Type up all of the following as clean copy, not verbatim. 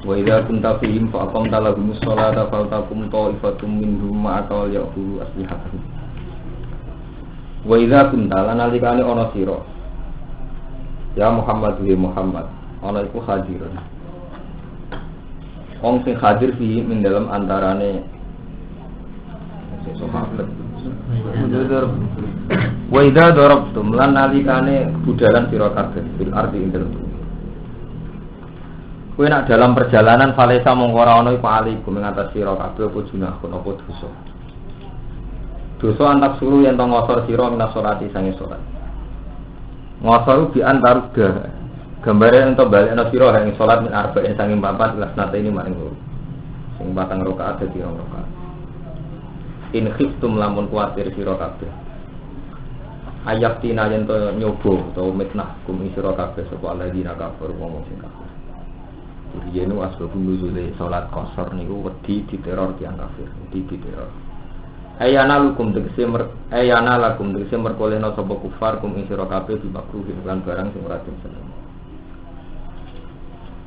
Wa idza kunta fihim fa aqamta lahumus sholata faltaqum ta'ifatum minhum ma'aka ya'khudhu aslihatahum. Wa idza kunta lan alikane ana sira ya Muhammad wa Muhammad ana iku hadirun. Wong sing hadir fihim ing dalam antarane sahabat. Wa idza darabtum lan alikane budalan sira kabeh bil ardi ing dalem. Kowe nak dalam perjalanan falesa mongko ora ana iku alikum ing atas sira kabeh apa junahun apa dosa. Dosa antak suruh yen to ngosor sira minas salati sange salat. Ngosor bi antaruda. Gambare ento balekno sira ing salat min arba'in sange 4 lasnate ini maring loro. Sing 4 rakaat dadi 2 rakaat. In khiftum lamun kuwatir sira kabeh. Ayaktina yen to nyoba utawa mitnah kum sira kabeh sapa alladzina kafir wong sing kafir. Yenu asbabun nuzule salat qasar niku wedi diteror tiyang kafir, diteror. Ayana lakum tegese merkoleno sapa kufar kum ing sira kabeh dimakruh lan barang sing ora seneng.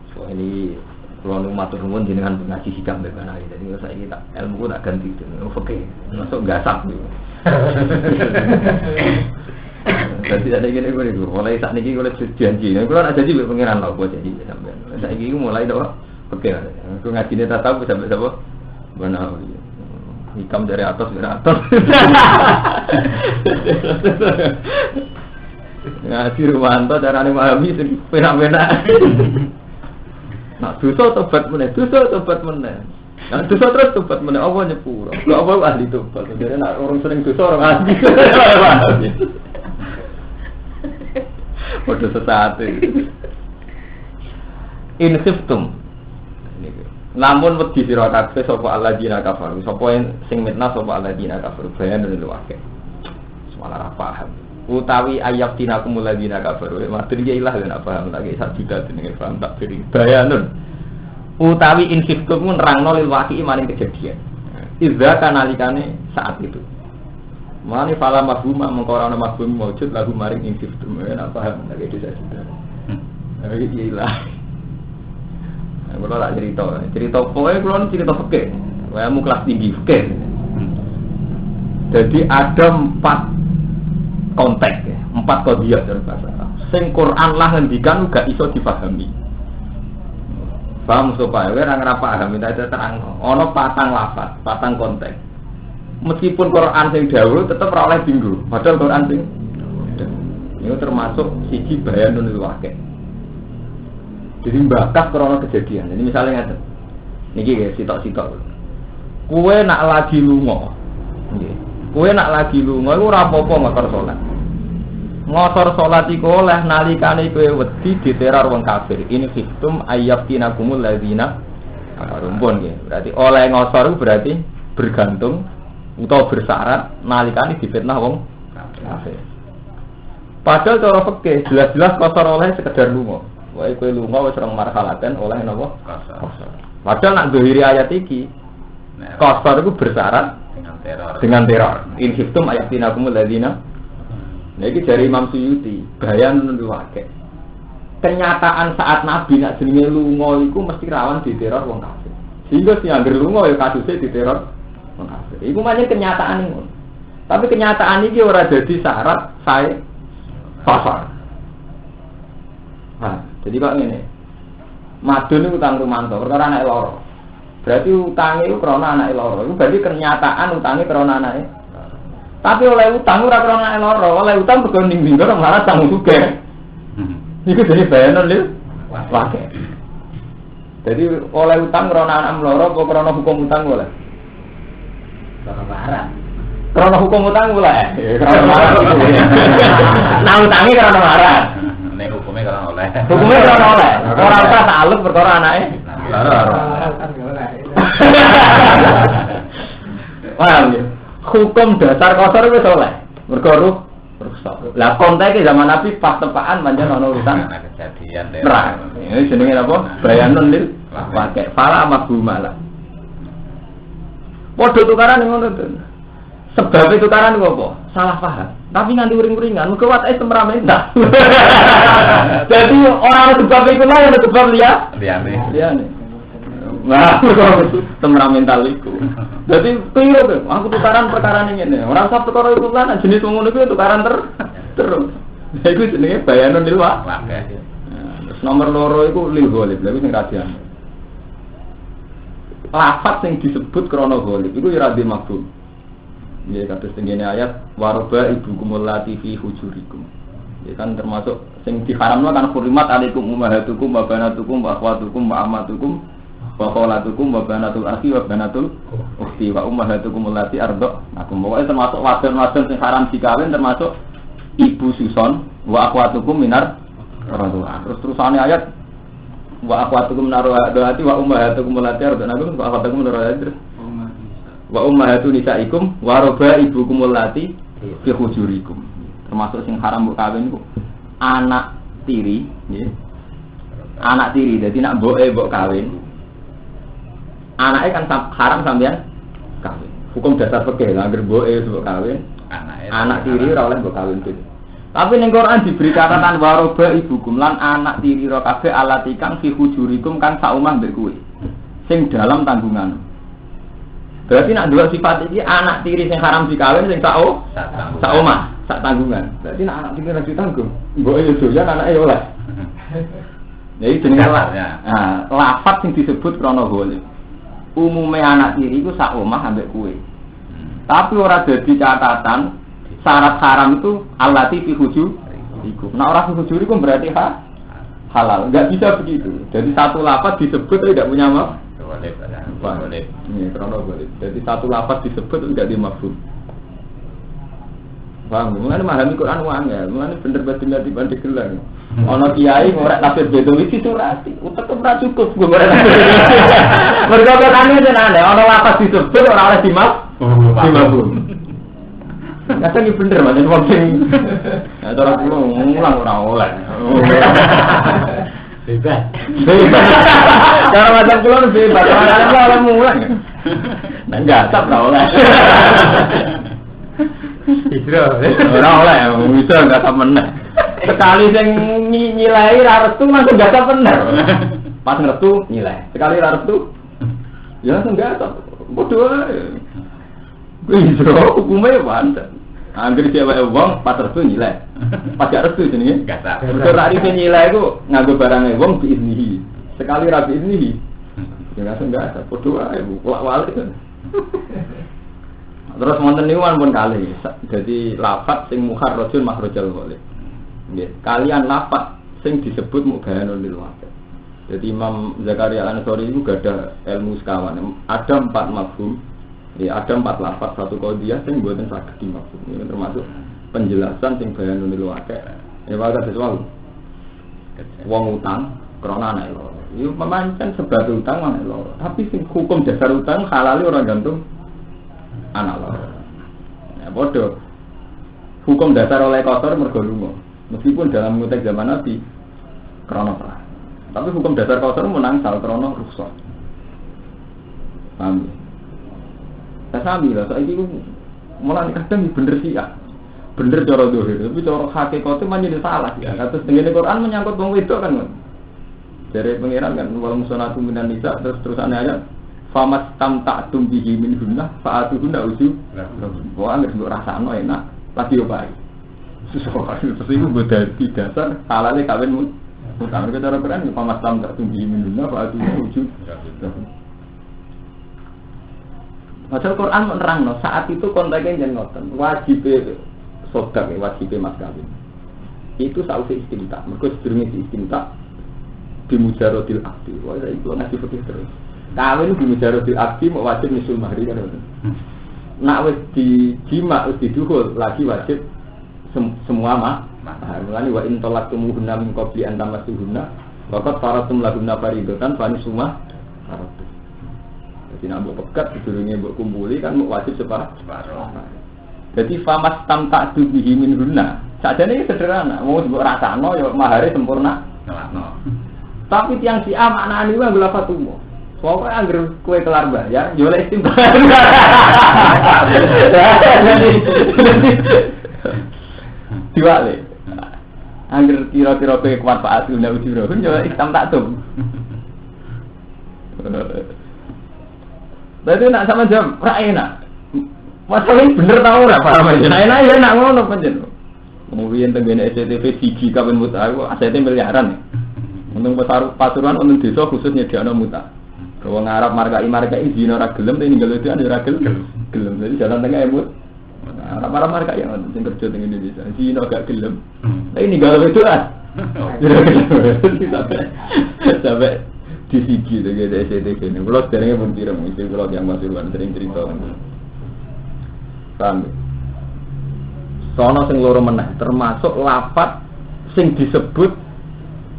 So ini kula nu matur nuwun jenengan ngaji hikam beban ae. Jadi saiki tak ilmu tak ganti oke. Masuk gasak niku. Jadi ada gini gue itu, mulai saat ini gue lihat janji. Gue nak janji berpengiran lah, gue janji sampai. Saat ini gue mulai dah, oke. Gue ngaji ni tak tahu sampai siapa. Mana? Hikam dari atas. Ngaji Rumanto cara ni memahami pena-pena. Nak dosa tobat mana? Nah, dosa terus tobat mana? Apa nyepuro? Apa ahli tobat? Jadi nak orang sering dosa orang ahli. Waduh sesaat in khiftum lamun wedi sira kabeh sapa alladzina kafaru sapa sing mitnah sapa alladzina kafaru bayan lho akeh malah paham utawi ayat tinakumul ladzina kafaru matur ya ilah lan paham tak sak juta jenenge paham tak beri bayanun utawi in khiftum nerangno lil waqi maring kejadian idza kanalikane saat itu mani fala mafhuma mengko ora ana mafhum maujud lagu maring insiftum ora paham nek iki saja. Iki ilah. Kula lak cerita pokoke kula cerita fikih. Wayamu kelas tinggi fikih. Jadi ada 4 konteks ya, 4 qadhiyah dalam bahasa Arab. Sing Quran lah ngendikan gak iso dipahami. Paham supaya ora paham nek terang ana 4 lafaz, 4 konteks. Meskipun Quran sing dawuh tetep ora oleh dinggo. Padahal Quran sing ini termasuk siji bayanun lil waqi'. Jadi mbakas krana kejadian. Ini misalnya ngaten. Niki nggih sitok-sitok. Kowe nak lagi lunga. Nggih. Kowe nak lagi lunga iku ora apa-apa ngosor salat. Ngosor salat iku oleh nalikane kowe wedi diteror wong kafir. Ini khiftum ayyafinakumul ladzina kafarumpun nggih. Berarti oleh ngosor berarti bergantung utawa bersyarat nalikane difitnah wong kafir. Padahal cara fikih jelas-jelas qasar oleh sekedar lunga. Wae kowe lunga wis rong marhalaten oleh napa? Qasar. Padahal nak dohiri ayat iki qasar iku bersyarat dengan teror. In khiftum ayatinakumul ladzina. Nah iki dari Imam Suyuti, bayan nuwake. Kenyataan saat Nabi nak jenenge lunga iku mesti rawan diteror wong kafir. Sehingga sing anggere lunga ya kasuse diteror kafir. Iku macam kenyataan ini. Tapi kenyataan ini ora jadi syarat saya fasar. Nah, jadi kok ngene. Madun itu utang Rumanto, perkara anak loro. Berarti utangnya itu karena anak loro. Itu berarti kenyataan utangnya karena anaknya. Tapi oleh utang ora karena anak loro, oleh utang berganding dinggo orang marah tanggung juga. Itu jadi bayanan lho. Wake. Jadi oleh utang karena anak loro, apa karena hukum utang boleh? Karena hukum utang boleh. Nah utangnya karena marah. Nek hukumnya karena oleh. Hukumnya karena oleh. Orang usah taluk perkara anaknya. Paham ya? Hukum dasar qasar wis oleh. Mergo rusak. Lah konteke zaman Nabi pas tepaan pancen ana urusan kejadian deh. Ini jenenge apa? Bayanun lil pakai fala mabhumala. Padha tukaran ngono to. Sebab tukaran ku apa? Salah paham. Tapi nganti uring-uringan, muga watake temrame enggak. Jadi orang sebab iku lah sebab liyane. Nah, temperamental iku. Dadi piro to? Aku tukaran perkara ning ngene. Ora usah perkara iku lan jenis wong ngono kuwi tukaran terus. Iku jenenge bayanun lil waqi'. Terus nomor loro iku lil ghalib. Lha iku sing radian. Lafaz sing disebut krana ghalib iku ya radhi mafhum. Ya kados tengene ayat waroba ibukumul lati fi hujurikum. Ya kan termasuk sing diharamno kan hurimat alaikum ummahatukum wa banatukum wa akhwatukum wa ammatukum wa khalatukum wa banatul akhi wa banatul ukhti wa ummahatukum allati arda'akum. Pokoke termasuk wadon-wadon sing haram dikawin termasuk ibu suson wa akhwatukum minar radha. Terus-terusane ayat wa akhwatukum minar radhati wa ummahatukum allati arda'akum wa akhwatukum minar radhati wa ummahatu nisaikum wa rabaibukum allati fi hujurikum. Termasuk sing haram mbok kawin iku anak tiri, nggih. Anak tiri, dadi nek mboke mbok kawin. Anake kan haram sampeyan kawin. Hukum dasar fikih lha anggere mboke mbok kawin, anak tiri ora oleh mbok kawin gitu. Tapi ning Quran diberi catatan waroba ibukum lan anak tiri ro kabeh alatikan fi hujurikum kan sak omah mbek kowe. Sing dalam tanggungan. Berarti nak dua sifat iki anak tiri sing haram dikawin sing sak omah. Tak tanggungan. Berarti anak tiri ora ditanggung. Mbok yo doyan anake yo oleh. Ya iki jenenge lafaz sing disebut krana ghalib. Umume anak tiri iku sak omah ambek kowe. Tapi ora dadi catatan syarat haram itu allati fi hujurikum. Nah ora fi hujurikum berarti halal. Enggak bisa begitu. Jadi satu lafaz disebut tidak punya ghalib. Ini krana ghalib. Jadi satu lafaz disebut enggak dimafhum. Paham, mulane memahami Quran wae, mulane bener-bener dibanding gelang. Ana kiai ngorek tafsir Bedawi disurati, utek ora cukup gue ngorek. Mergo katane jenenge ana lapas disebut ora oleh dimabuk. Kadang iki bener macam wong sing cara kulo ngulang ora oleh. Bebas. Cara macam kulo bebas, ora mulang. Nah enggak tak ora oleh. Hijrah, ora oleh, bisa enggak tak meneh. Sekali sing nyilai ra restu langsung enggak tak bener. Pas ngertu nyilai. Sekali ra restu ya langsung enggak tak. Bodoh ae. Hijrah hukume pancen. Anggere cewek wong pas restu nyilai. Pas gak restu jenenge enggak tak. Ora ri nyilai iku nganggo barange wong diiznihi. Sekali ra diiznihi. Ya langsung enggak tak. Bodoh ae, bolak-balik. Terus wonten niku pun kali. Jadi lafaz sing mukharrajun makhrajal ghalib. Nggih, kalian lafaz sing disebut mubayanul lil waqi'. Jadi Imam Zakaria Al-Ansari itu gadah ilmu sekawan. Ada 4 mafhum. Ya, ada 4 lafaz satu qadhiyah sing mboten saged dimafhum. Ini termasuk penjelasan sing bayanul lil waqi'. Ya wae sesuatu. Wong utang krana anak loro. Iku memancen sebab utang anak loro. Tapi sing hukum dasar utang halal ora gantung anak loro. Ya bodoh. Hukum dasar oleh kotor mergo lunga. Meskipun dalam konteks zaman Nabi krana perang. Tapi hukum dasar kotor menang sal krana rukhsah. Paham? Sami lah saiki ku mulane kadang bener sih ya. Bener cara dohir, tapi cara hakikate menjadi salah ya. Kados tengene Quran menyangkut wong wedok kan. Dari pengiran kan wal musonatu minan nisa terus-terusane ayat famas tamta'tum bihi min hunna fa'atuhunna uju. Wah anggere mbok rasakno enak, lagi opai. Sesuatu terus iku bodati dasar halale kawin utang cara Quran famas tamta'tum bihi min hunna fa'atuhunna uju. Pasal Quran menerangno saat itu konteknya jeneng ngoten, wajib sodaq wajib mas kawin. Itu sausi istimta, mergo sedurunge istimta bimujaradil akdi. Wah itu ngasih fikih terus. Kawin bimujaradil akdi mau wajib nisul mahri kan. Nak wis dijima wis diduhul lagi wajib semua mah. Mulane wa in talaqtumuhunna min qabli an tamassuhunna waqad faratum lahunna faridatan fa nisuma faratu. Jadi nak mbok pekat sedurunge mbok kumpuli kan mau wajib separuh. Jadi famas tamta'tu bihi min hunna. Sajane sederhana, mau mbok rasakno ya mahare sempurna. Tapi tiang si A maknane wae nggo lafaz tumo. Pokoke anggere kowe kelar bayar, yo oleh istimewa. Diwale. Anggere kira-kira kowe kuat Pak Asuna ujuro, yo istam tak tum. Berarti nak sama jam, ora enak. Masalahnya bener tau ora paham aja. Enak ya enak ngono pancen. Kemudian tenggene SCTV siji kawin muta aku asete miliaran. Untung Pasuruan untung desa khusus nyediakno muta. Wong Arab markai zina ora gelem tapi ninggal itu ora gelem. Jadi jalan tengah emut. Arab markai yang sing kerja teng Indonesia. Zina gak gelem. Tapi ninggal itu ah. Sampai di sigi dengan SCTV ini. Kalau sebenarnya pun kira istri kalau yang Pasuruan sering cerita. Paham? Sono sing loro meneh termasuk lafaz sing disebut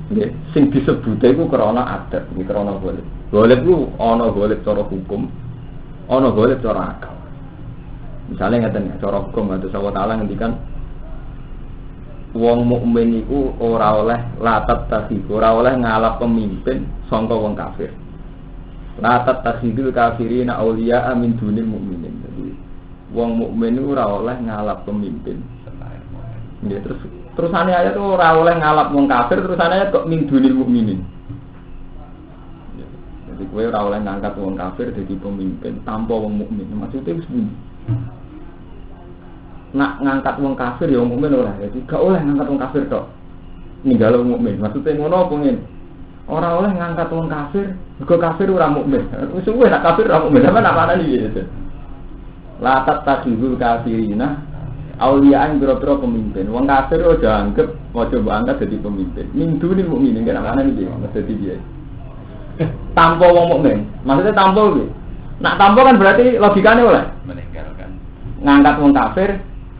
nggih sing disebute iku krana adat iki krana golek. Golek ku ana golek cara hukum, ana golek cara akal. Misale ngaten cara hukum Allah Taala ngendikan wong mukmin iku ora oleh latat tasih, ora oleh ngalap pemimpin sangka wong kafir. Latat tasihul kafirina auliya min dunil mukminin. Jadi wong mukmin ora oleh ngalap pemimpin. Ya terusane ayat itu ora oleh ngalap wong kafir, terusane ayat kok min dunil mukminin. Jadi kowe ora oleh ngangkat wong kafir dadi pemimpin tanpa wong mukmin. Maksudnya wis pundi? Nak ngangkat wong kafir ya wong mukmin ora. Jadi gak oleh ngangkat wong kafir tok. Ninggal wong mukmin. Maksudnya ngono apa ngene? Ora oleh ngangkat wong kafir, mergo kafir ora mukmin. Wis suwe nak kafir ora mukmin, sampeyan apa ana iki gitu. La tattakhizul kafirina auliyaan biro-biro pemimpin. Wong kafir udah anggap mau coba angkat jadi pemimpin. Minduni mukminin kan mana nih dia? Maksudnya dia. Tanpa wong mukmin. Maksudnya tanpa gitu. Nak tanpa kan berarti logikanya oleh meninggalkan. Ngangkat wong kafir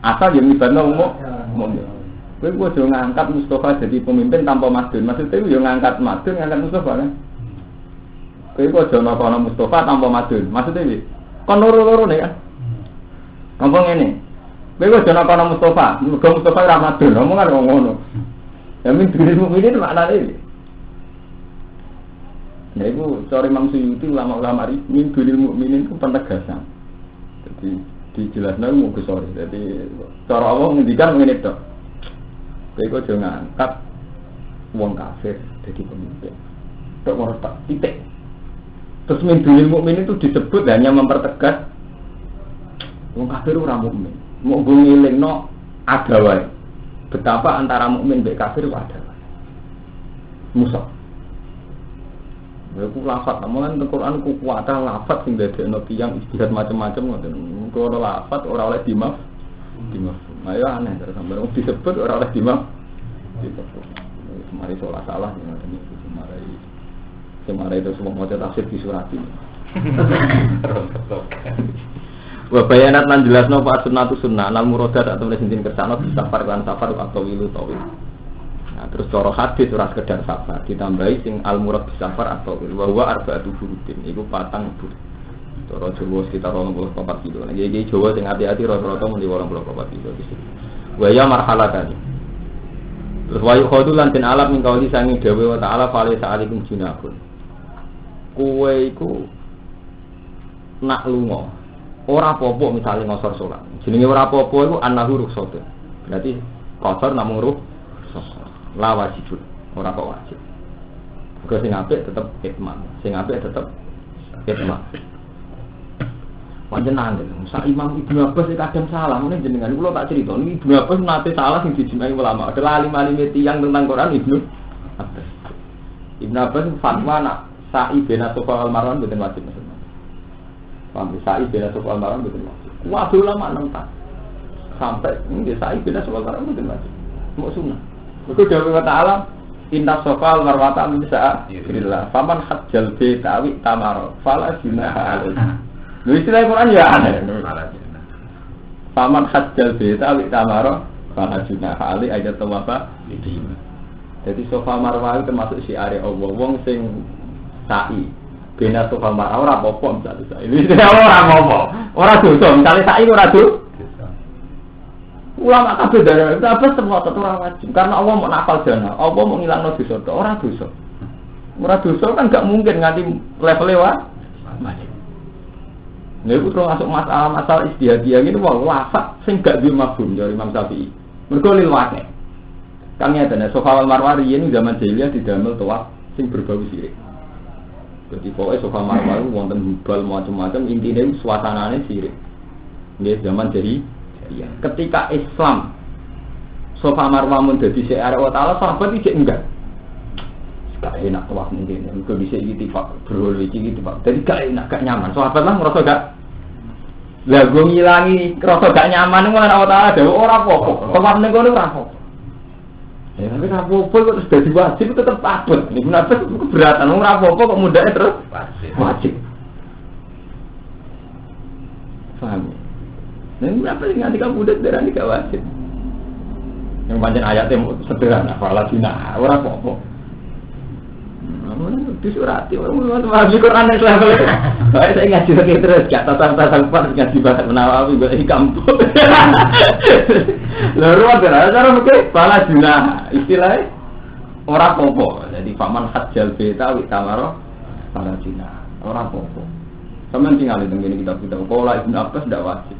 asal yang ibadah mukmin. Kowe kudu ngangkat Mustafa jadi pemimpin tanpa Madun. Maksudnya yo ngangkat Madun, ngangkat Mustafa kan. Kowe kudu ana Mustafa tanpa Madun. Maksudnya iki kon loro-loro nih kan. Ngomong ini, bego jangan kono Mustafa, Mustafa Ramadhan, ngomongan ngono. Ya min diri mukminin maknane iki. Ya iku cara Imam Suyuti ulama-ulama min diri mukminin ku penegasan. Jadi dijelasno mau gesore. Jadi cara Allah ngendikan ngene tok. Bego jangan angkat wong kafir jadi pemimpin. Tok ora tak titik. Terus min diri mukminin itu disebut hanya mempertegas wong kafir ora mukmin. Mau ngelingno ada wae. Betapa antara mukmin mek kafir wae ada. Musa. Aku lafaz namun Al-Qur'an ku kuwata lafaz sing dadekno tiyang istihad macam-macam ngoten. Mengko ora lafaz ora oleh dimaf. Ayo aneh terus sampeyan disebut ora oleh dimaf. Disebut. Mari salah ngoten iki semare itu semua maca tafsir di surat ini. Wa bayanat lan jelasno fa sunnatu sunnah al muradat atau sing kersane disafar lan safar atau wilu tawil. Nah, terus cara hadis ora sekedar safar, ditambahi sing al murad disafar atau wil wa huwa arba'atu furudin iku patang bur. Cara Jawa sekitar 24 kilo. Nah, iki Jawa sing ati-ati rata-rata muni 24 kilo di sini. Wa ya marhalatan. Terus wa yukhadu lan den alam min kauli sangi dawe wa ta'ala fa'ala sa'alikum junahun. Kowe iku nak lunga ora apa-apa misale ngosor salat. Jenenge ora apa-apa iku annahu rukhsat. Berarti qasar namung rukhsat. La wajib. Ora kok wajib. Kok sing apik tetep itman. Sing apik tetep itman. Panjenengan sak Imam Ibnu Abbas kadang salah, ngene jenengan kula tak crito niki Ibnu Abbas nate salah sing dijimai ulama. Adalah alim-alim tiyang tentang Quran Ibnu Abbas. Ibnu Abbas fatwa nak sa'i bena Safa wal Marwan mboten wajib. Paham sa'i bena Safa wal Marwan mboten wajib. Waduh ulama nentang. Sampai nggih sa'i bena Safa wal Marwan mboten wajib. Mau sunah. Iku dawuh Ta'ala inna Safa wal Marwa min sa'illah. Faman hajjal baita wi tamara fala junaha alaihi. Lho istilah Quran ya aneh. Paman hajjal baita wi tamara fala junaha alaihi ayat tawafa. Jadi Safa Marwa itu termasuk syiar Allah. Wong sing sa'i bena Safa Marwa ora apa-apa misale sa'i. Ini ora apa-apa. Ora dosa, misale sa'i ora dosa. Ulama kabeh dari apa semua ora wajib karena Allah mau nafal jana. Allah mau ngilangno dosa, ora dosa. Ora dosa kan gak mungkin nganti level wajib. Lha iku termasuk masalah istihadiyah ngene wae lafaz sing gak duwe mafhum dari Imam Syafi'i. Mergo lil waqi'. Kang ngene Safa wal Marwa riyen zaman jahiliyah didamel tawaf sing berbau syirik. Jadi pokoknya Sofa Marwah itu wonten hubal macam-macam, intinya suasananya sirik. Ini zaman jadi ya. Ketika Islam Sofa Marwah menjadi syiar Allah Ta'ala, sahabat itu enggak. Gak enak wah mungkin, itu bisa itifak, beroleh itifak. Jadi gak enak, gak nyaman. Sahabat lah ngerasa gak. Lah gue ngilangi, ngerasa gak nyaman, Allah Ta'ala ada orang apa-apa. Sofa menengok itu orang apa-apa. Ya tapi rapopo kok terus dadi wajib tetep abot. Niku napa keberatan wong rapopo kok mudahnya terus wajib. Paham? Nek apa sing nganti kamu mudah darani gak wajib. Yang pancen ayatnya sederhana, faladina ora apa-apa. Namun disurati orang ngaji Quran nek level. Baik saya ngaji lagi terus gak tatang-tatang pas ngaji bahasa Nawawi kok iki kampung. Lalu ada cara mungkin faladina istilahnya ora apa-apa. Jadi faman hajjal beta wi tamaro faladina ora apa-apa. Sampeyan tinggal di ngene kitab-kitab Qala Ibnu Abbas ndak wajib.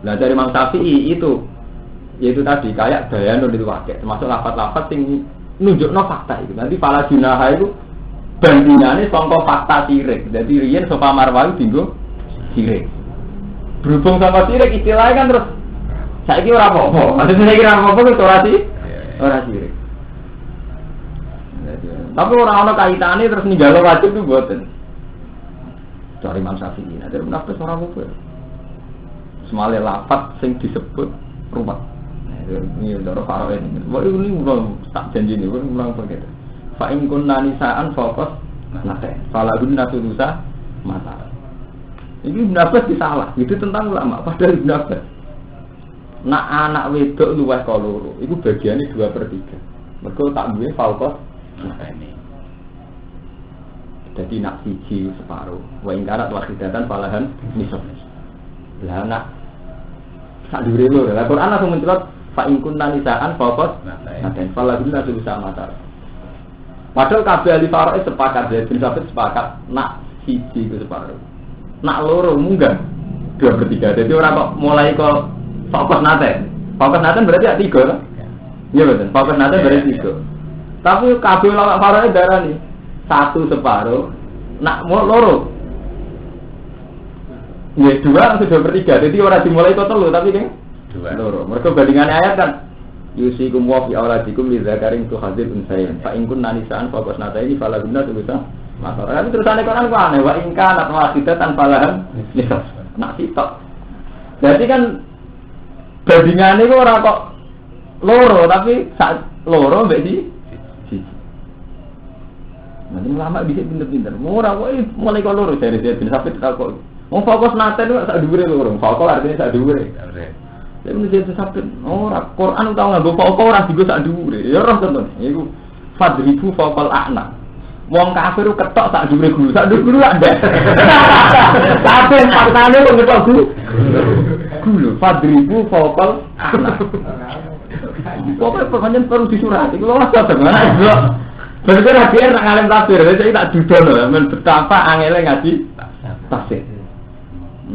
Lah dari Imam Syafi'i itu yaitu tadi kayak bayanul itu wakil termasuk lafaz-lafaz sing nunjukno fakta itu. Nanti fala junaha itu bandingane sangka fakta sirik. Jadi riyen Sofa Marwah dinggo sirik. Berhubung sama sirik istilahnya kan terus saiki ora apa-apa. Maksudnya saiki ora apa-apa itu ora sirik. Tapi ora ana kaitane terus ninggalo wajib itu mboten. Dari Imam Syafi'i. Nah, dari nafas ora apa-apa. Semale lafaz sing disebut rumah. Ini udah faro ini. Wah ini ulang tak janji ini, ulang begitu. Fa in kunna nisaan fokus nate. Falahun natulusa mata. Ini pendapat disalah. Itu tentang ulama. Padahal pendapat. Nak anak wedok luwih ka loro. Iku bagiane 2/3. Mergo tak duwe fokus nate. Jadi nak siji separuh. Wa in karat wahidatan falahan nisab. Lah nak sak dhuwure lho. Lah Quran langsung mencelot fa in kunna nisaan fokus naten falahun natulusa mata. Padahal kabeh ahli faraid sepakat, bin Sabit sepakat nak siji itu separuh. Nak loro munggah 2/3. Jadi orang kok mulai kok fokus naten. Fokus naten berarti ya 3 kan? Iya betul. Fokus naten berarti 3. Tapi kabeh ulama faraid darani 1 separuh, nak loro. Ya 2 langsung 2/3. Jadi orang dimulai kok 3 tapi kan 2 loro. Mereka bandingannya ayat kan yusikum wa fi auladikum lidzakarin tu hadzil unsayin fa in kunna nisaan fokus nataini fala guna bisa masalah. Tapi terusane Quran ku aneh wa in kana wahidatan falahan nisab. Nak sitok. Berarti kan bandingane ku ora kok loro tapi sak loro mbek siji. Nanti ulama bisa pinter-pinter. Ora kok mulai kok loro dari bin Sabit kok. Wong fokus nate ku sak dhuwure loro. Fokus artinya sak dhuwure. Lha menjadi sabit ora Quran tau nganggo fokus ora digo sak dhuwure. Ya roh tenan. Iku fadribu faqal a'na. Wong kafir ketok sak dhuwure guru. Sak dhuwure guru ada. Tapi faktane kok ketok guru. Guru fadribu faqal a'na. Pokoknya pertanyaan perlu disurati. Kalau nggak tahu mana itu. Berarti rakyat nak ngalim tafsir. Saya tak duduk loh. Betapa angelnya ngaji tafsir.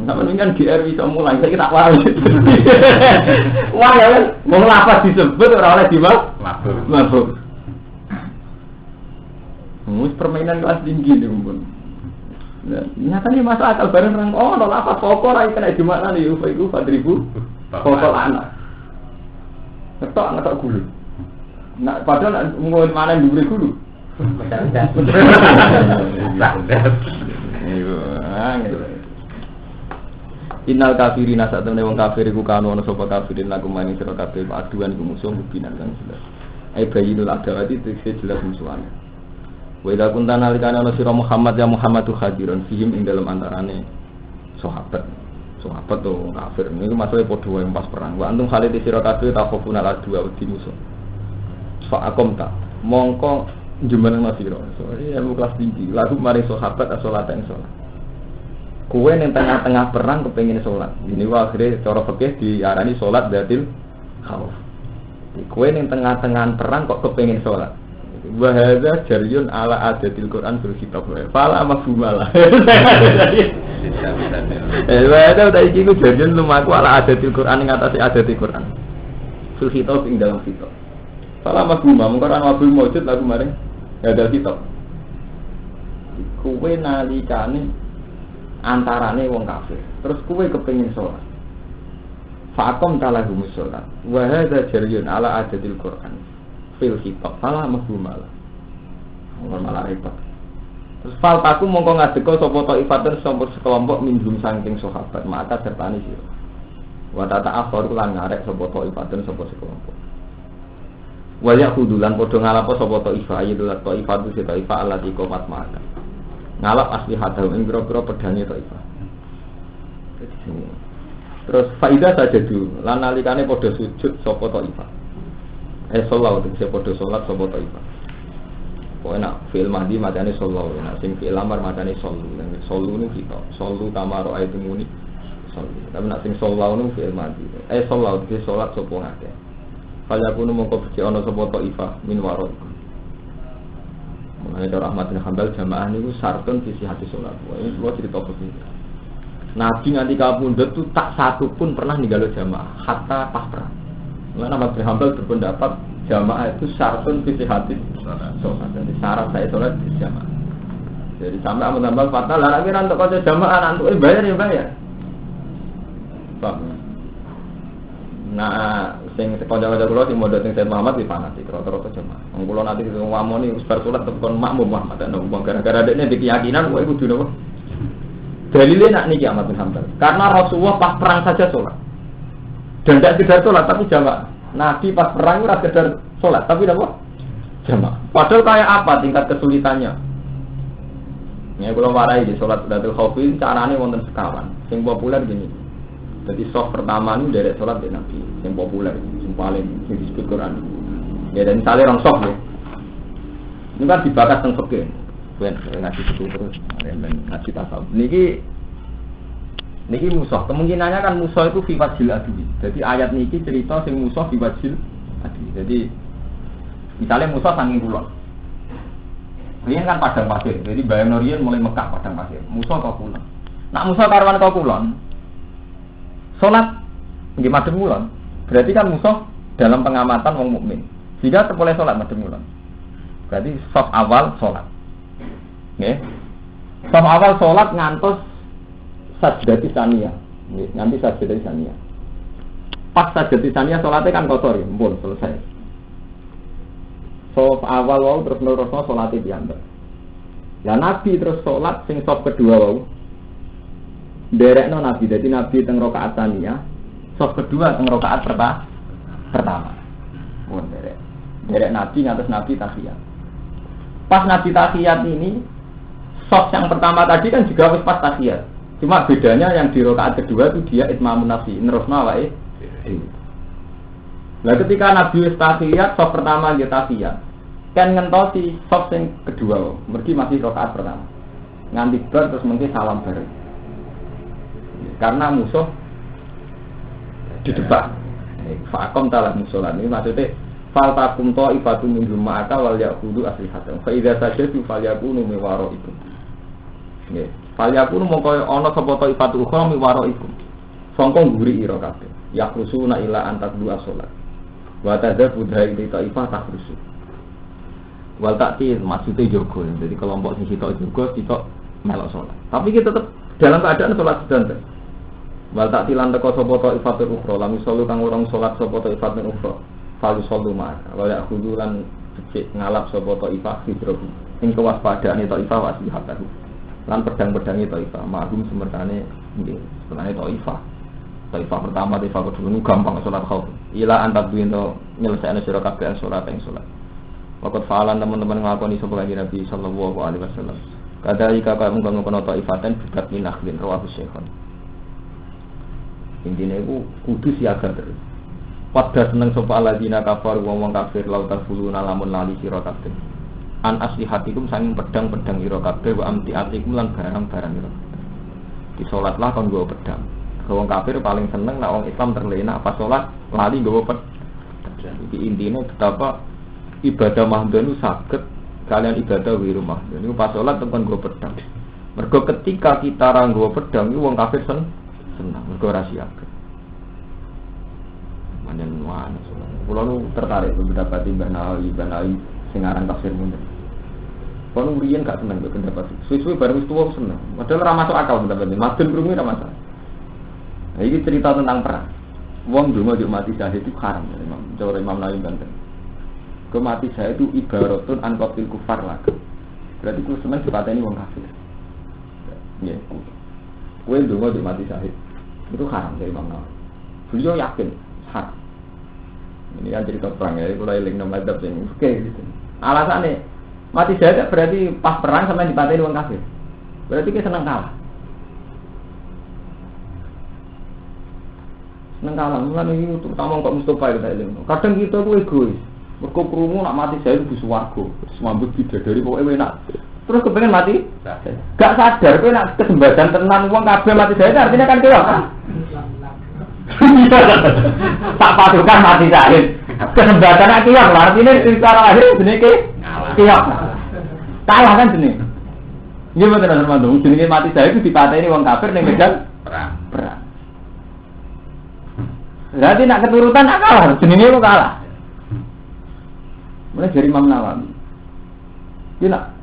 Sama ini kan GR bisa mulai. Saya tak wali. Wah ya kan. Mau lapas disebut orang oleh dimas. Mabuk. Mus permainan kelas tinggi nih umpun. Nyatanya masuk akal bareng orang. Oh no lapas pokok lagi kena di mana nih? Itu 4.000 pokok anak. Ngetok gulu. Nak padahal ngomong mana yang diberi gulu. Innal kafirina sak temene wong kafir iku kanu ana sapa kafirin lagu maning sira kabeh aduan iku musuh binan kang jelas. Bayinul adawati tegese jelas musuhane. Wa idza kunta nalikana ana sira Muhammad ya Muhammadu hadiron fihim ing dalem antarane sahabat. Sahabat to kafir niku masale padha wae pas perang. Wa antum khalid sira kabeh takhofuna adu wedi musuh. Fa akomta mongko jumene sira. Soale ilmu kelas tinggi. Lagu mari sahabat salat ing salat. Kowe ning tengah-tengah perang kepengin salat. Ini wae akhire cara fikih diarani salat dzatil khauf. Kowe ning tengah-tengah perang kok kepengin salat. Wa hadza jaryun ala adatil Quran fil kitab. Fala mafhumalah. Ada udah iki ku jaryun lumaku ala adatil Quran ing atase adatil Quran. Fil kitab ing dalam kitab. Fala mafhumah mung Quran wabil maujud lagu maring ada kitab. nasi. Kowe nalikane antarane wong kafir. Terus kowe kepengin salat. Fa'akom talahum sholat. Wa hadza jaryun ala adadil Qur'an. Fil khitab salah mafhumalah. Malah repot. Terus fal taku mongko ngadeka sapa taifatun sapa sekelompok minhum saking sahabat maka sertane sira. Wa tata'akhir lan ngarek sapa taifatun sapa sekelompok. Wa yaqudulan padha ngalapo sapa taifah ayyul taifatu si taifah allati qafat maka. Ngalap asli hadau ing pira-pira pedhange taifah. Terus faidah saja dulu, lan nalikane padha sujud sapa taifah. Salat tegese padha salat sapa taifah. Pokoke nak fi'il madhi macane sallallahu, nak sing fi'il amar macane sallu. Sallu niku kita, sallu tamaro ayat muni sallu. Tapi nak sing sallallahu niku fi'il madhi. Sallallahu tegese salat sapa ngake. Kaya kuno mongko becik ana sapa taifah min warad. Mulane cara Ahmad bin Hanbal jamaah niku sartun sisi hati salat. Ini kula cerita begini. Nabi nganti kapundhut itu tak satu pun pernah ninggal jamaah hatta pas perang. Mulane Ahmad bin Hanbal berpendapat jamaah itu syartun fi hati salat. Jadi syarat saya salat di jamaah. Jadi sampai Ahmad bin Hanbal fatwa lah nek ora kok jamaah antuk bayar ya bayar. Paham. Nah, sing kanca-kanca kula sing mondok sing Said Muhammad di fanatik rata-rata jamaah. Wong kula nanti ngomoni wis bar salat tekan makmum Muhammad ana wong gara-gara dekne iki keyakinan kowe kudu nopo. Dalilnya nak niki Ahmad bin Hanbal. Karena Rasulullah pas perang saja sholat. Dan tidak sekedar sholat tapi jamaah. Nabi pas perang ora sekedar sholat tapi apa? Jamaah. Padahal kayak apa tingkat kesulitannya? Ya kalau warai di sholat Salatul Khauf carane wonten sekawan. Sing populer gini. Jadi soft pertama ini dari sholat di Nabi. Yang populer, yang paling yang disebut Quran. Ya dan misalnya orang soft ya. Ini kan dibakas teng fikih. Ben ngaji itu terus, ngaji tasawuf. Niki musuh. Kemungkinannya kan musuh itu fi wajhil adwi. Jadi ayat niki cerita sing musuh fi wajhil adwi. Jadi misalnya musuh sanging kulon. Riyen kan padang pasir. Jadi bayang riyen mulai Mekah padang pasir. Musuh kok kulon. Nak musuh karwan kok kulon. Salat nggih madhep kulon. Berarti kan musuh dalam pengamatan wong mukmin. Jika terboleh salat madhep kulon. Berarti saf awal salat. Nggih. Saf awal salat ngantos sajdati saniyah. Nggih, nanti sajdati saniyah. Pas sajdati saniyah salate kan kotor ya, pun selesai. Saf awal wau terus nerusno salate piyambak. Lah Nabi terus salat sing saf kedua wau. Derekno Nabi, dadi Nabi teng rakaat saniyah, saf kedua teng rakaat pertama. Pun derek Nabi ngantos Nabi tahiyat. Pas Nabi tahiyat ini saf yang pertama tadi kan juga wis pas tahiyat. Cuma bedanya yang di rakaat kedua itu dia itmamun nafsi, nerusno awake. Lah ketika Nabi wis tahiyat, saf pertama dia tahiyat. Kan ngentosi saf sing kedua, mergi masih rakaat pertama. Nganti bar terus mengki salam bareng. Karena musuh di depan. Fa'akom talah musolat ini maksudnya fal takum ta'ifatun minhum ma'aka wal ya'khudhu aslihatan. Fa idza sajadu falyakunu min wara'ikum. Nggih. Falyakunu mongko ana sapa ta'ifatu ukhra min wara'ikum. Sangka ngguri ira kabeh. Yakrusuna ila antak dua salat. Wa tadzabu dha'i ta'ifah takrusu. Wal ta'ti maksudnya jogo. Jadi kelompok sing sitok jogo sitok melok salat. Tapi kita tetap dalam keadaan salat sedanten. Wal ta'ti lan teko sapa ta'ifatul ukhra lam yusallu kang urang salat sapa ta'ifatul ukhra. Fal yusallu ma'aka wa ya'khudhu lan becik ngalap sapa ta'ifah hidrobu. Ing kewaspadaane ta'ifah waslihatahu. Lan pedang-pedange ta'ifah ma'hum semertane nggih, semertane ta'ifah. Ta'ifah pertama, ta'ifah kedua niku gampang salat khauf. Ila antab binto nyelesaikne sira kabeh salat ing salat. Waqt fa'alan teman-teman nglakoni sapa kanjeng Nabi sallallahu alaihi wasallam. Kadhalika ka mung kono ta'ifatan bidat minakhlin rawahu Syekhon. Intine iku kudu siaga terus. Padha seneng sapa aladina kafir wong kafir lauta fuluna lamun lali sira kabeh. An aslihatikum sanging pedang-pedang ira kabeh wa amtiatikum lan barang-barang ira. Di salatlah kon nggawa pedang. Wong kafir paling seneng nek wong Islam terlena pas salat lali nggawa pedang. Iki intine betapa ibadah mahdhanu saged kalian ibadah di rumah. Jadi pas sholat tekan gue pedang. Mergo ketika kita ra nggawa pedang iki wong kafir seneng. Mergo rahasia. Manjen wan sholat. Kulo nu tertarik mendapati Mbah Nawawi sing aran tafsir mundur. Kono riyen gak seneng mbek pendapat. Suwe-suwe bareng wis tuwa seneng. Padahal ora masuk akal pendapat ini. Madun krungu ora masalah. Nah, ini cerita tentang perang. Wong donga yo mati syahid itu haram ya Imam. Cara Imam Nawawi banten. Mati syahid itu ibaratun an qatil kufar lah. Berarti ku seneng dipateni wong kafir. Nggih. Kowe donga yo mati syahid. Itu haram dari Imam Nawawi. Beliau yakin haram. Ini kan cerita perang ya, kalau eling nama adab sing oke gitu. Alasannya mati syahid berarti pas perang sampai dipateni wong kafir. Berarti kita seneng kalah. Seneng kalah, mulane iki terutama kok Mustafa kita eling. Kadang kita ku egois. Mergo krungu nak mati syahid ku swarga, semambut bidadari pokoke enak. Terus kepengen mati? Gak sadar kowe nak kesembadan tenan wong kabeh mati syahid artinya kan keok. Tak pasukan mati syahid. Kesempatan akibat artinya secara akhir jenenge kiok. Kalah kan jenenge. Nggih mboten Armando, jenenge mati syahid itu dipateni wong kafir ning medan perang. Berarti nak keturutan nak kalah, jenenge kok kalah. Mulai dari Imam Nawawi. Iya.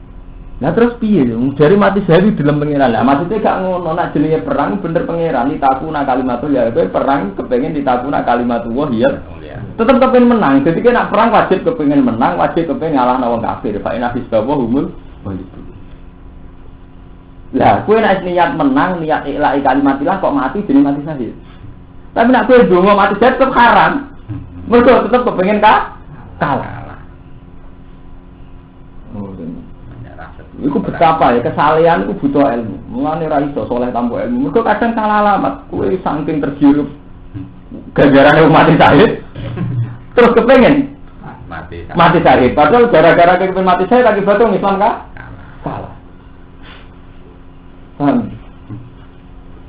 Nah terus piye yo? Dari mati syahid dalam pangeran. Lah maksudnya gak ngono nak jenenge perang bener pangeran ditakuna kalimatul ya kowe perang kepengin ditakuna kalimatullah ya. Tetep kepengin menang. Jadi nak perang wajib kepengin menang, wajib kepengin ngalahno wong kafir. Fa inna hisbahu humul walidun. Lah kowe nek niat menang, niat ikhlas kalimatillah kok mati jenenge mati syahid. Tapi nak kowe donga mati syahid tetep haram. Mergo tetep kepengin kalah. Iku betapa ya kesalehan iku butuh ilmu. Mulane ra iso saleh tanpa ilmu. Mergo kadang salah alamat, kowe saking tergirup gara-gara mati syahid. Terus kepengen mati syahid. Padahal gara-gara kepengen mati syahid akibat wong Islam kalah. Paham?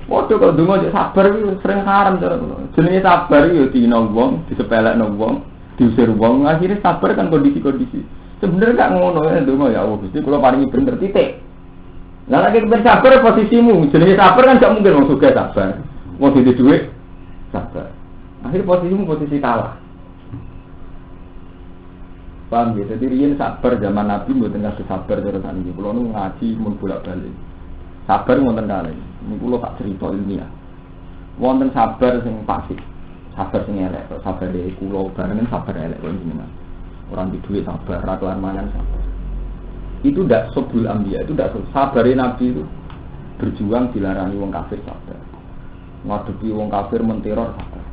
Waduh kok donga sabar iki sering haram cara ngono. Jenenge sabar ya dina wong, disepelekno wong, diusir wong, akhirnya sabar kan kondisi-kondisi. Sebenarnya gak ngono ya ndonga ya Allah Gusti kula paringi bener titik. Lah lagi kepen sabar posisimu, jenenge sabar kan gak mungkin wong sugih sabar. Wong duwe dhuwit sabar. Akhir posisimu posisi kalah. Paham ya? Jadi riyen sabar zaman Nabi mboten ngasih sabar terus saniki. Kula nu ngaji mun bolak-balik. Sabar wonten kalih. Niku kula tak crita ilmiah. Wonten sabar sing pasif. Sabar sing elek, sabar e kula barengan sabar elek kok jenengan. Orang di duit sabar, ratusan mangan sabar. Itu tidak sobul ambia, itu tidak sabarin Nabi itu berjuang dilarani wong kafir sabar, ngadepi wong kafir menteror sabar.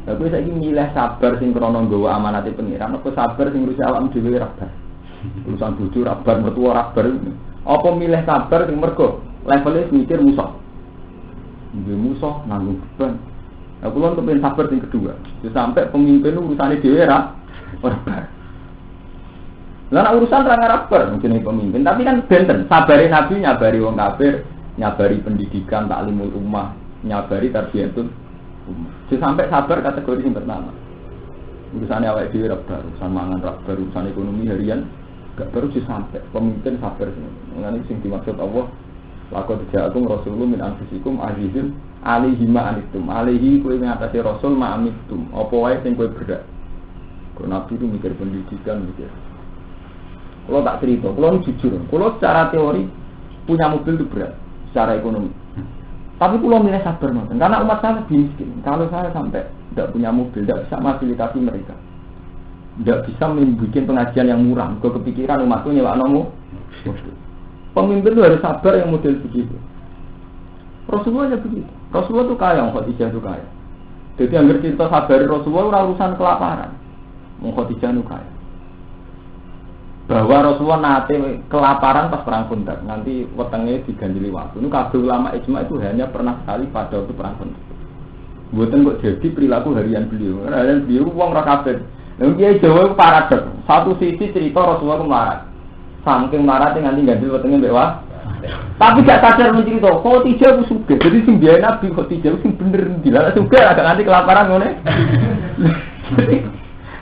Tapi saya ini milih sabar sing krono nggawa amanate pengiran, apa sabar sing ngurusi awak dhewe rabar. Urusan bojo rabar, mertua rabar. Apa milih sabar sing mergo levelnya mikir musuh. Nggih musuh nanggung beban. Aku lan kepen sabar sing kedua. Sampai pemimpin urusane dhewe rabar. Lah urusan ra ngarep mungkin pemimpin, tapi kan benten sabari Nabi nyabari wong kafir, nyabari pendidikan taklimul ummah, nyabari tarbiyatul ummah. Sampai sabar kategori yang pertama. Urusannya awake dhewe rabar, urusan mangan rabar, urusan ekonomi harian gak baru sampai pemimpin sabar semua. Ngene sing dimaksud Allah, laqad ja'akum rasulun min anfusikum azizun alaihi ma anittum. Alaihi kowe ngatasi rasul ma anittum. Apa wae sing kowe berat. Kok Nabi itu mikir pendidikan mikir. Kalau tak cerita, kalau jujur, kalau secara teori punya mobil itu berat, secara ekonomi. Tapi kalau milih sabar nonton, karena umat saya lebih miskin. Kalau saya sampai tidak punya mobil, tidak bisa fasilitasi mereka, tidak bisa membuat pengajian yang murah. Gue kepikiran umatku nyewa nomu. Pemimpin itu harus sabar yang model begitu. Rasulullah aja begitu. Rasulullah itu kaya, Khadijah itu kaya. Jadi yang cerita sabari Rasulullah urusan kelaparan. Khadijah itu kaya. Bahwa Rasulullah nate kelaparan pas perang Khandaq, nanti wetenge diganjili waktu. Ini kabeh ulama ijma itu hanya pernah sekali pada waktu perang Khandaq. Mboten kok jadi perilaku harian beliau. Harian beliau wong ra kabeh. Lha iki Jawa paradoks. Satu sisi cerita Rasulullah kemarat. Saking marate nganti ganjil wetenge mbek wah. Tapi gak sadar mencerita, Khadijah ku sugih. Jadi sing biyen Nabi Khadijah sing bener dilalah sugih agak nganti kelaparan ngene.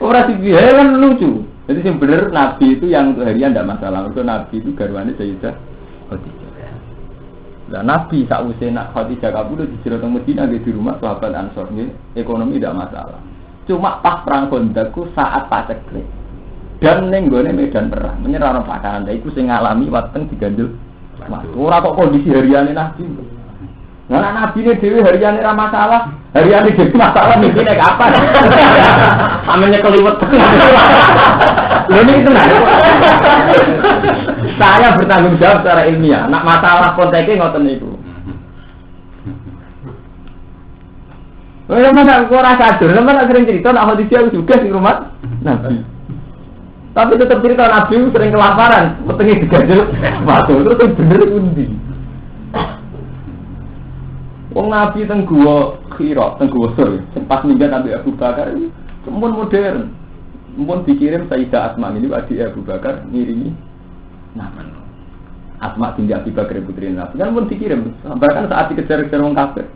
Ora sing biyen kan lucu. Jadi yang benar Nabi itu yang untuk harian tidak masalah. Untuk Nabi itu garwane Sayyidah Khadijah. Nah Nabi sakwise nak Khadijah kabudut hijrah ke Madinah di rumah sahabat Ansor ini ekonomi tidak masalah. Cuma pas perang Khandaq saat paceklik. edan ning gone medan perang, menyerah orang pakanan. Lha iku sing ngalami wateng digandel. Ora kok kondisi hariane Nabi. Nah, Nabi ini dhewe hariane ra masalah, hariane dhewe masalah mimine kapan? Amene keliwet. Lha ini tenan. Saya bertanggung jawab secara ilmiah. Nak masalah konteke ngoten niku. Mana aku rasa sadar, mana sering cerita nak hadis aku juga di rumah Nabi. Tapi tetap cerita Nabi sering kelaparan, petengnya digajel batu terus bener undi. Wong Nabi teng gua Hira, teng gua Sur, sempat minggat Nabi Abu Bakar ini pun modern. Pun dikirim Sayyidah Asma ini adik Abu Bakar ngirimi nama. Asma binti Abi Bakar putri Nabi kan pun dikirim. Bahkan saat dikejar-kejar wong kafir,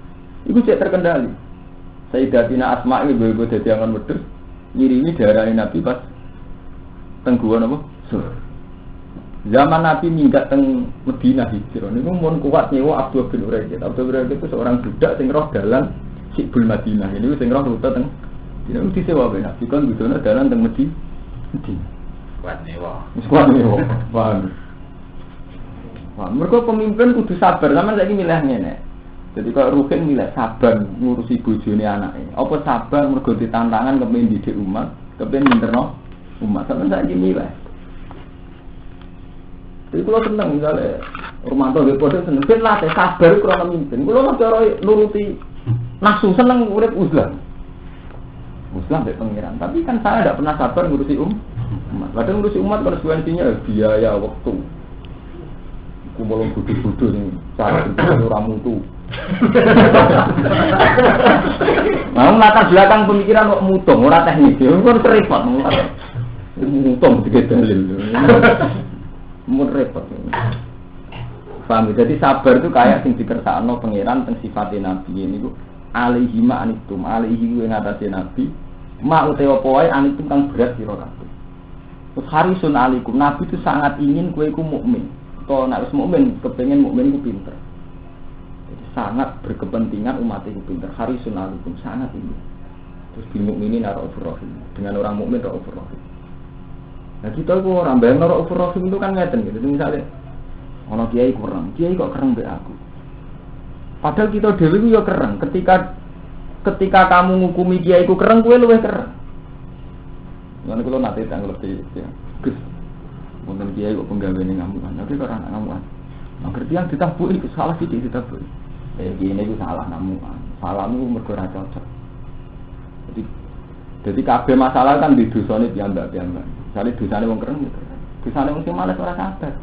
itu cek terkendali. Sayyidatina Asma ini bebo dadi angon wedhus ngirimi darah Nabi pas teng gua napa? Sur. Zaman Nabi minggat teng Madinah hijrah niku mun kuat nyewa Abdul bin Uraid. Abdul bin Uraid itu seorang budak sing roh dalan Sibul Madinah. Ini sing roh rute teng dina disewa ben Nabi kon budona dalan teng Madinah. Kuat nyewa. Wis kuat nyewa. Paham. Wah, mergo pemimpin kudu sabar, sampeyan saiki milih ngene. Jadi kalau Rukin milih sabar ngurusi bojone anake. Apa sabar mergo ditantangan kepengin didik umat, kepengin minterno umat. Sampeyan saiki milih. Jadi kalau senang misalnya rumah tangga bodoh senang, lah saya sabar kurang memimpin. Kalau nak cara nuruti nafsu senang urip Islam dari pengiran. Tapi kan saya tidak pernah sabar ngurusi umat. Kadang ngurusi umat konsekuensinya biaya waktu. Kumpulin bodoh-bodoh nih cara berpikir orang mutu. Mau latar belakang pemikiran kok mutung, orang teknis. Itu kan repot. Mutung tiga dalil. Mun repot. Paham? Jadi sabar itu kayak sing dikersakno pangeran teng sifate nabi niku alaihi ma anitum alaihi ku ing atase nabi ma utawa apa wae anitum kang berat sira kabeh. Terus harisun alaikum nabi itu sangat ingin kowe iku mukmin. Kalau nek wis mukmin kepengin mukmin iku pinter. Jadi sangat berkepentingan umat iku pinter. Harisun alaikum sangat ingin. Terus bil mukminin raufur rahim. Dengan orang mukmin raufur rahim. Nah kita itu orang bayang norok ufurrohim itu kan ngeten gitu. Misalnya ono kiai kurang, kiai kok kereng be aku. Padahal kita dewi itu ya kereng. Ketika kamu ngukumi kiai ku kereng, kue luwih kereng. Nanti kalau nanti tanggal lebih, ya, gus, mungkin kiai kok penggaweane ngamukan. Tapi kok anak ngamukan. Nah kerja yang ditabui itu salah sih ditabui. Gini itu salah ngamukan. Salahmu mergo ora cocok. Jadi kabeh masalah kan di dosane piyambak-piyambak. Misalnya dosane wong kereng, dosane wong sing males ora sabar.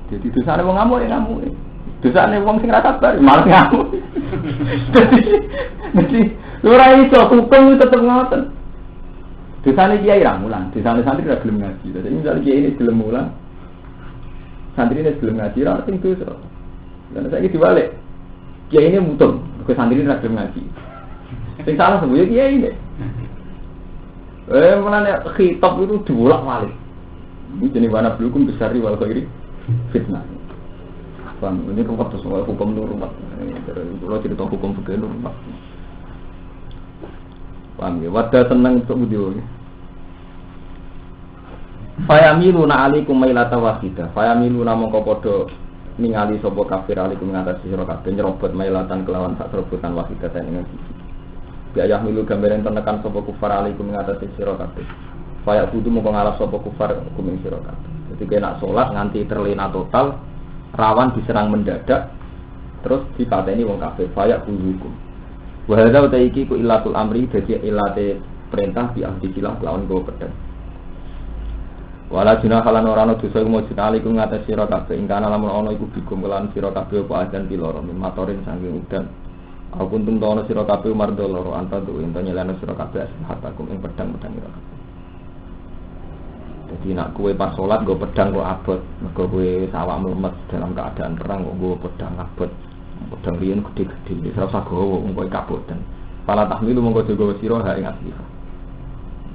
Jadi dosane wong ngamuk ya ngamuk. Dosane wong sing ora sabar malah ngamuk. Jadi ora iso hukum tetep ngoten. Dosane kiai ra mulang, dosane santri ra gelem ngaji. Jadi misalnya kiai ini gelem mulang, santri ini gelem ngaji ra sing dosa. Lan saiki dibalik. Kiai ini mutung, ke santri ini ra gelem ngaji. Sing salah sebenarnya kiai ini. Mulanya khitab itu dibolak-balik. Ini jenis warna belukum besar di wal khairi fitnah. Paham? Ini rumah terus hukum rumah. Kalau cerita hukum begini rumah. Paham ya? Wadah senang untuk video ini. Fayamiluna alaikum mailata wahida. Fayamiluna mongko podo ningali sapa kafir alaikum ngatasi sira kabeh nyerobot mailatan kelawan sak serobotan wahida ing siji. Biayah milu gambaran tenekan sapa kufar alaikum ngatasi sira kabeh. Faya kudu mongko ngalap sapa kufar hukum ing sira kabeh. Jadi kena salat nganti terlena total, rawan diserang mendadak, terus dipateni wong kafir. Faya hukum. Wa hadza utaiki ku ilatul amri dadi ilate perintah bi ahdi silah lawan go pedang. Wala junah halan ora ana dosa mujud alaikum ngatasi sira kabeh. Ing kana lamun ana iku bikum kelan sira kabeh apa ajan piloro min matorin saking udan. Aku untung tono sira kabeh mardo loro anta duwe ento nyelana sira kabeh hatakum ing pedang-pedang ira kabeh. Dadi nek kowe pas salat nggo pedang kok abot, mergo kowe sawakmu lemes dalam keadaan perang kok nggo pedang abot. Pedang riyen gede-gede, ora usah gowo engko kaboten. Pala tahmilu monggo jaga sira ha ing asliha.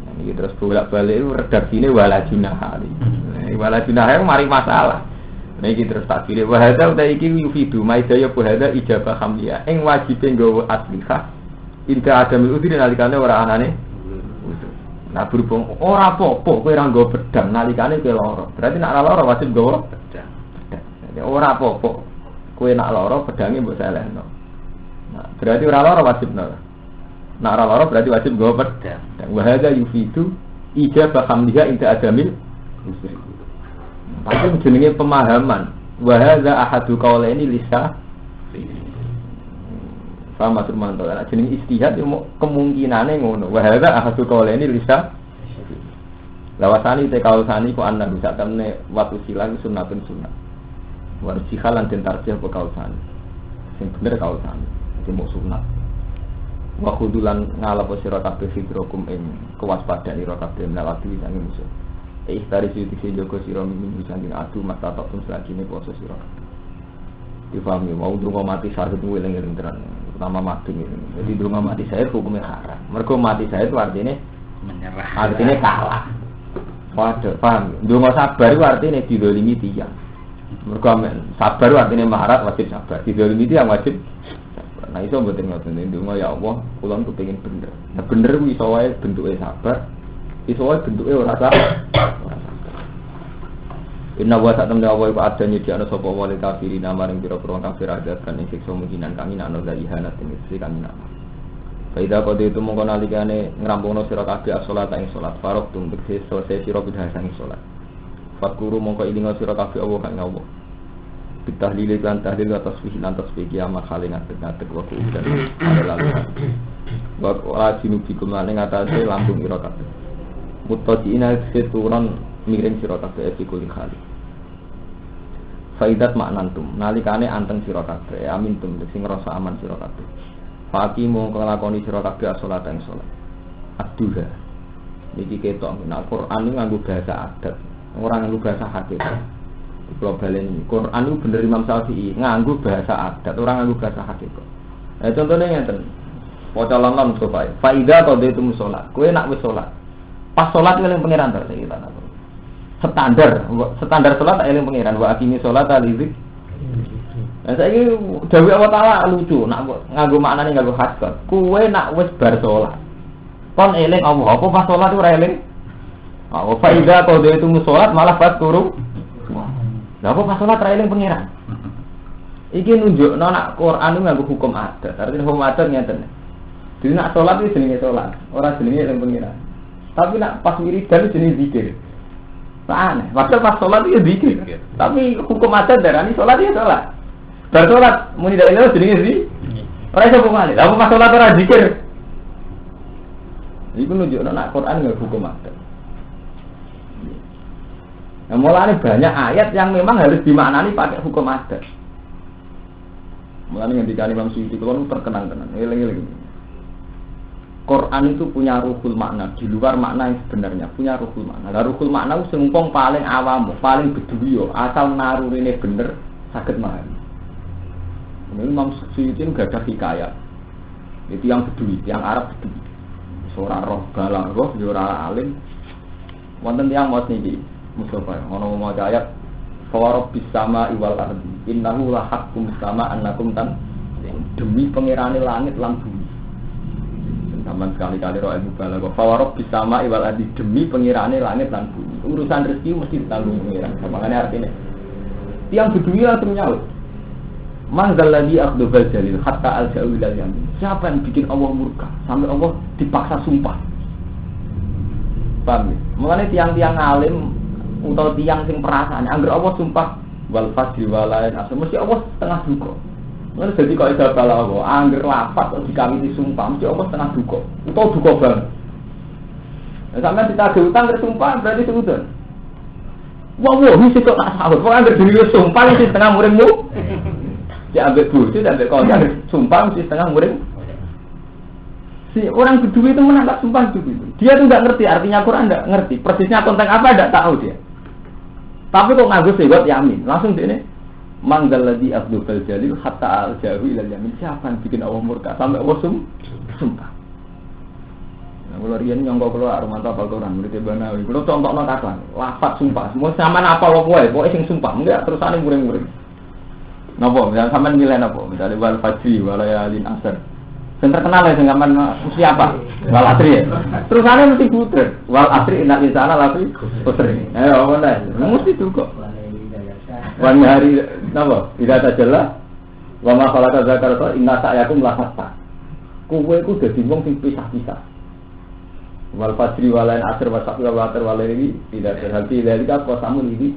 Nah iki terus bolak-balik redaksine wala junah ali. Wala junah mari masalah. Niki terus tak pilih wahada uta iki yufidu maidaya wahada ijabah hamliya ing wajibe nggawa asliha inda adamil udri nalikane ora anane Nah berhubung ora apa-apa kowe ora nggo pedang nalikane kowe lara. Berarti nek ora lara wajib nggawa pedang. Ora apa-apa kowe nek lara pedange mbok selehno. Nah, berarti ora lara wajib nek ora lara berarti wajib nggawa pedang. Wa hadza yufidu ijabah hamdiha inda adamil usri. Tapi jenenge pemahaman. Wa hadza ahadu qaulaini lisa sama turmanto ana jeneng istihad kemungkinane ngono. Wa hadza ahadu qaulaini lisa lawasani te kausani ku anna bisa temne watu silang sunnatun sunnah. Wa sihalan den tarjih ku kausani. Sing bener kausani. Iki mung sunnah. Wa khudulan ngalapa sira kabeh fidrokum ing kewaspadaan ira kabeh melati sange musuh. Istari siti jogo sira min sange adu mata tok selagine poso sira. Difahami mau ndonga mati syahid eling-eling tenan. Pertama mati ini. Jadi ndonga mati syahid hukumnya haram. Mergo mati syahid itu artinya menyerah. Artinya kalah. Waduh, paham. Ndonga sabar itu artinya didolimi tiyang. Mergo sabar itu artinya maharat wajib sabar. Didolimi tiyang wajib. Nah iso mboten ngoten ndonga ya Allah, kula kepengin bener. Nah bener kuwi iso wae bentuke sabar, iso wae bentuke ora sabar. Inna wa ta'lam la wa ada nyediakno sapa wali kafirin maring pira-pira kafir ada kan siksa mungkinan kami ana dari hanat iki kami nak. Faida kode itu mongko nalikane ngrampungno sira kabeh salat ing salat farq tum tegese selesai sira bidhah sang salat. Fakuru mongko ilinga sira kabeh Allah kang Allah. Bitahlil lan tahlil wa tasbih lan tasbih kiamat kali ngadeg-ngadeg wa kuudan ada lalu wa rajinu bikum lan ngatasi lambung ira kabeh mutadiina seturan miring sira kabeh iki kuli kali faidat maknantum nalikane anteng sira kabeh amin tum sing ngrasa aman sira kabeh faqi mongko nglakoni sira kabeh salat ing salat ad-duha iki ketok nek Al-Qur'an nganggo bahasa adat ora nganggo bahasa hakikat. Kalau balen Quran itu bener Imam Syafi'i nganggo bahasa adat, orang nganggo bahasa hakikat. Nah contohnya ngeten. Waca lan supaya faida qadaitum salat. Kowe nak wis salat. Pas salat eling pangeran ta iki lan. Standar salat eling pangeran wa aqimi sholata li dzikr. Lah saiki dawuh Allah Taala lucu, nak nganggo maknane nganggo hakikat. Kowe nak wis bar salat. Kon eling Allah, apa pas salat ora eling? Oh faida qadaitum salat malah pas turu. Lah apa pas salat ra eling pangeran? Iki nunjukno nek Quran itu nganggo hukum adat. Artinya hukum adat ngeten. Jadi nek salat iki jenenge salat, ora jenenge eling pangeran. Tapi nek pas wiridan jenenge zikir. Aneh, padahal pas salat iki zikir. Tapi hukum adat darani salat iki salat. Bar salat muni dari lho jenenge zikir. Ora iso pungane. Lah pas salat ora zikir. Iku nunjukno nek Quran nganggo hukum adat. Nah, mulanya banyak ayat yang memang harus dimaknani pakai hukum adat. Mulanya ngendika Imam Suyuti kalau terkenang-kenang, eling-eling. Quran itu punya ruhul makna di luar makna yang sebenarnya punya ruhul makna. Lah ruhul makna itu sempong paling awam, paling beduyo, asal narurine bener saged memahami. Imam Suyuti enggak ada hikayat. Itu yang bedui, yang Arab bedui. Surah roh balang roh, ora alim. Wonten tiyang maos niki. Mustafa, ono maca ayat fawarob bisama iwal ardi innahu la haqqum sama annakum tan demi pangerane langit lan bumi. Sampeyan sekali-kali roh ilmu balaghah fawarob bisama iwal ardi demi pangerane langit lan bumi. Urusan rezeki mesti ditanggung pangeran. Makane artine tiang bedui langsung nyaut. Manzal ladzi akhdubal jalil hatta al-ja'u ilal yamin. Siapa yang bikin Allah murka sampai Allah dipaksa sumpah? Paham ya? Makanya tiang-tiang alim atau tiang sing perasaan angger Allah sumpah wal fajri walain asal mesti Allah setengah duka. Mana jadi kok iso bala Allah angger lapat kok dikawiti sumpah mesti Allah setengah duka utawa duka banget. Nah sampeyan ditagih utang bersumpah berarti seudon. Wah mesti kok tak sahur kok angger dhewe sumpah mesti setengah muringmu. Ya ambek bojo ambek kanca sumpah mesti setengah muring. Si orang kedua itu menangkap sumpah itu. Dia tuh nggak ngerti artinya Quran, nggak ngerti persisnya konteks apa, nggak tahu dia. Tapi kok nganggo sewot yamin, langsung dia ini manggal ladzi afdhal jalil hatta al-jahu ila yamin. Siapa yang bikin Allah murka sampai Allah sumpah. Nah, kalau riyen nyongko kula Armanto apa Quran murid Banawi, kula contohno kata lafaz sumpah. Semua sampean apa lho kowe, pokoke sing sumpah, enggak terusane muring-muring. Napa? Misalnya sampean milih napa? Misalnya wal fajri wa layalin asr. Yang terkenal ya dengan mesti apa? Wal asri ya. Terusannya mesti puter. Wal asri innal insana lafi khusr. Ayo mana? Mesti itu kok. Wan hari napa? Tidak tajalla. Wa ma khalaqa dzakara wa inna sa'yakum la hatta. Kowe iku dadi wong sing pisah-pisah. Wal fajri wal asr wa saqi wal atar wal ini tidak terhenti dari apa samun ini.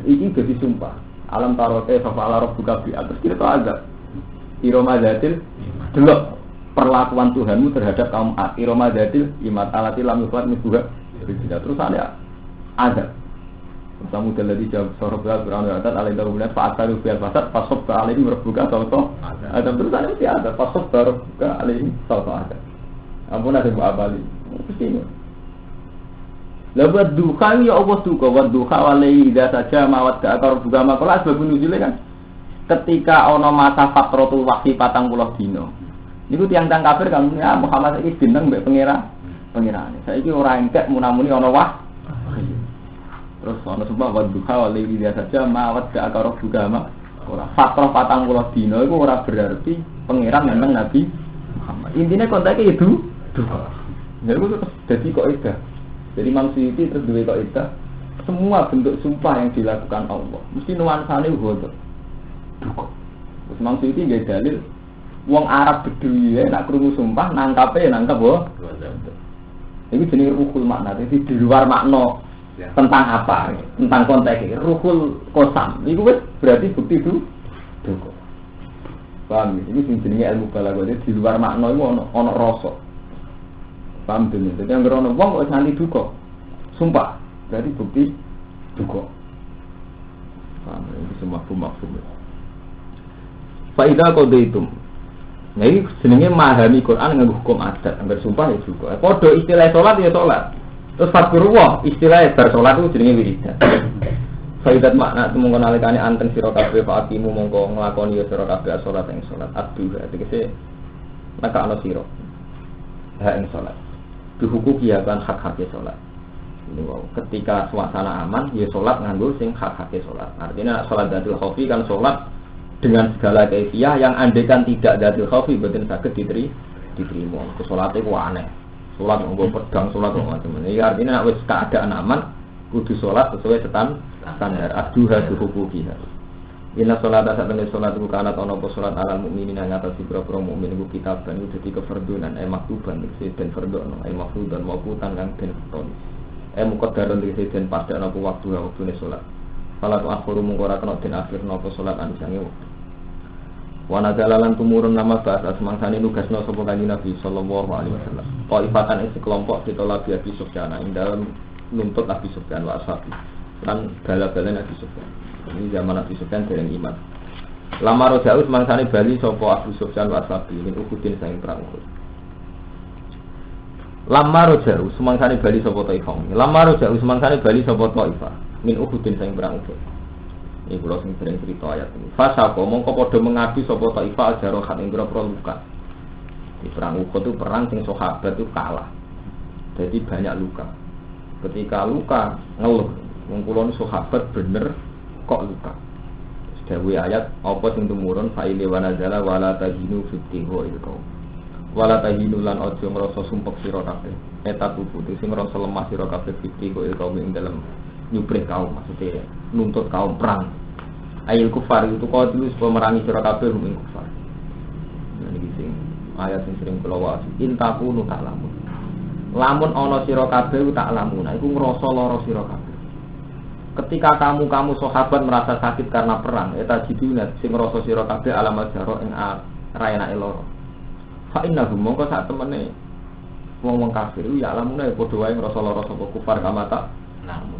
Iki dadi sumpah. Alam tarote fa fa'ala rabbuka bi atas kita agak iromadatil delok perlakuan Tuhanmu terhadap kaum Ad, Iroma Dadil, Imat Alati Lam Yufat Misbuha. Terus ada. Kamu daladi jawab sorobah beranu adat alai darurat fa'ataru biar fasad fasob ke alaihi merbuka sauto. Ada terusannya mesti ada fasob berbuka alaihi sauto ada. Ampun ada buat abali. Mesti ini. Lalu duka ya Allah duka, buat duka walai ida saja mawat ke akar buka makolah sebab nuzulnya kan. Ketika ono masa fatrotul wahyi 40 dino. Niku tiang-tiang kafir kan ya Muhammad iki bintang mbek pengirane. Saiki ora engkek munamuni ana wah. Terus ana sebab wa duha wa laili dia saja mawat ka akaro agama. Ora fatrah 40 dina iku ora berarti pengiran memang Nabi Muhammad. Intine kontake itu duha. Ya iku dadi kok ida. Jadi maksud terus duwe kok ida. Semua bentuk sumpah yang dilakukan Allah mesti nuansane uga duka. Terus maksud iki nggih dalil wong Arab Bedui nak krungu sumpah nangkape nangkap wae. Ini jenis ruhul makna, jadi di luar makna tentang apa, tentang konteks ruhul kosam. Ini berarti bukti itu duka. Paham? Ini jenisnya ilmu balaghah, di luar makna itu ono rasa. Paham dene? Jadi yang ono wong kok nganti duka. Sumpah, berarti bukti duka. Paham? Ini semua maksud. Faidah qadaitum. Nah ini jenenge memahami Quran nganggo hukum adat, anggar sumpah ya juga. Padha istilah salat ya salat. Terus fadkurullah istilah bar salat itu jenenge wiridan. Faidat makna temungkon nalikane anteng sira kabeh fatimu mongko nglakoni ya sira kabeh salat ing salat abdu tegese maka ana sira. Ha ing salat. Dihukuki ya kan hak-hak salat. Ini wow. Ketika suasana aman ya salat nganggo sing hak-hak salat. Artinya salat dadul khaufi kan salat dengan segala kefiah yang andaikan tidak dadil khaufi boten saged diterima. Salat iku aneh. Salat nggo pedang, salat macam-macam. Iki artinya nek wis keadaan aman kudu salat sesuai standar aduha hukuki. Inna sholata satene salat iku kana ana apa salat alal mukminin ing atas pira-pira mukmin iku kitaban iku dadi kefardunan maktuban den fardono mafrudan mauqutan kang den ton. Muqaddaran dadi den padha ana waktune salat. Salat akhir mungkora kena den akhir napa salat anu sange wektu. Wana dalalan tumurun nama bahasa semangsane nugasna sapa kanjeng Nabi sallallahu alaihi wasallam. Qaifatan ing sekelompok ditolak Abi Sufyan ing dalem nuntut Abi Sufyan wa ashabi. Lan bala-bala Abi Sufyan. Ini zaman Abi Sufyan dereng iman. Lama rojaus semangsane bali sapa Abu Sufyan wa ashabi ning Uhudin saing perang Uhud. Lama rojaus semangsane bali sapa Taifah. Lama rojaus semangsane bali sapa Taifah. Min Uhudin saing perang Uhud. Ini kula sing sering cerita ayat ini. Fasako mongko padha mengadu sapa Taifah jarohat ing grobro luka. Di perang Uhud itu perang sing sahabat itu kalah. Jadi banyak luka. Ketika luka ngeluh, wong kula sahabat bener kok luka. Dawuh ayat apa sing tumurun faile wa nazala wala tahinu fitiho itu. Wala tahinu lan aja ngrasa sumpek sira kabeh. Eta tuku sing ngrasa lemah sira kabeh fitiho itu ing dalem nyubrih kaum maksudnya nuntut kaum perang. Ayat kufar itu kau tulis pemerangi sira kabeh ing kufar. Niki sing ayat sing sering kula waca. Intakunu ta'lamun. Lamun ana sira kabeh tak lamun. Iku ngrasa lara sira kabeh. Ketika kamu sahabat merasa sakit karena perang, eta jiduna sing ngrasa sira kabeh alamat jaro ing raenake lara. Fa innahum mongko sak temene wong-wong kafir ya alamune padha wae ngrasa lara sapa kufar kamata.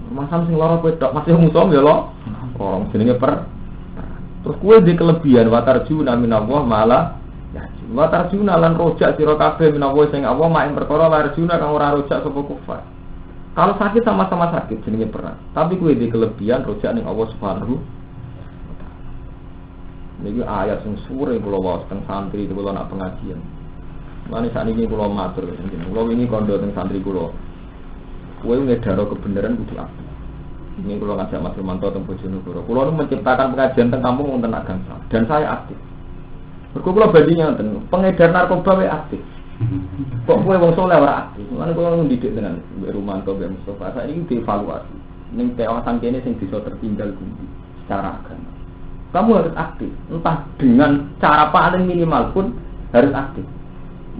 Masam sing lara kowe tok masih musuh ya lo. Orang jenenge terus kowe di kelebihan watarjuna minallah malah ya watarjuna lan rojak sira kabeh minallah sing Allah mak ing perkara larjuna kang ora rojak sapa kufar. Kalau sakit sama-sama sakit jenenge perang. Tapi kowe di kelebihan rojak ning Allah Subhanahu wa taala. Niki ayat sing suwure kula waos teng santri kula nak pengajian. Mane sakniki kula matur jenengan. Kula wingi kandha teng santri kula. Kowe ngedaro kebenaran kudu aku. Ini kalau ngajak Mas Romanto teng Bojonegoro. Kulo menciptakan pengajian teng kampung wonten Agangsa dan saya aktif. Mergo kula bandingnya ngoten, pengedar narkoba wae aktif. Kok kowe wong saleh ora aktif? Lan kula ndidik tenan mbek Rumanto mbek Mustofa. Saiki dievaluasi. Ning kawasan kene sing bisa tertinggal kuwi secara agama. Kamu harus aktif, entah dengan cara paling minimal pun harus aktif.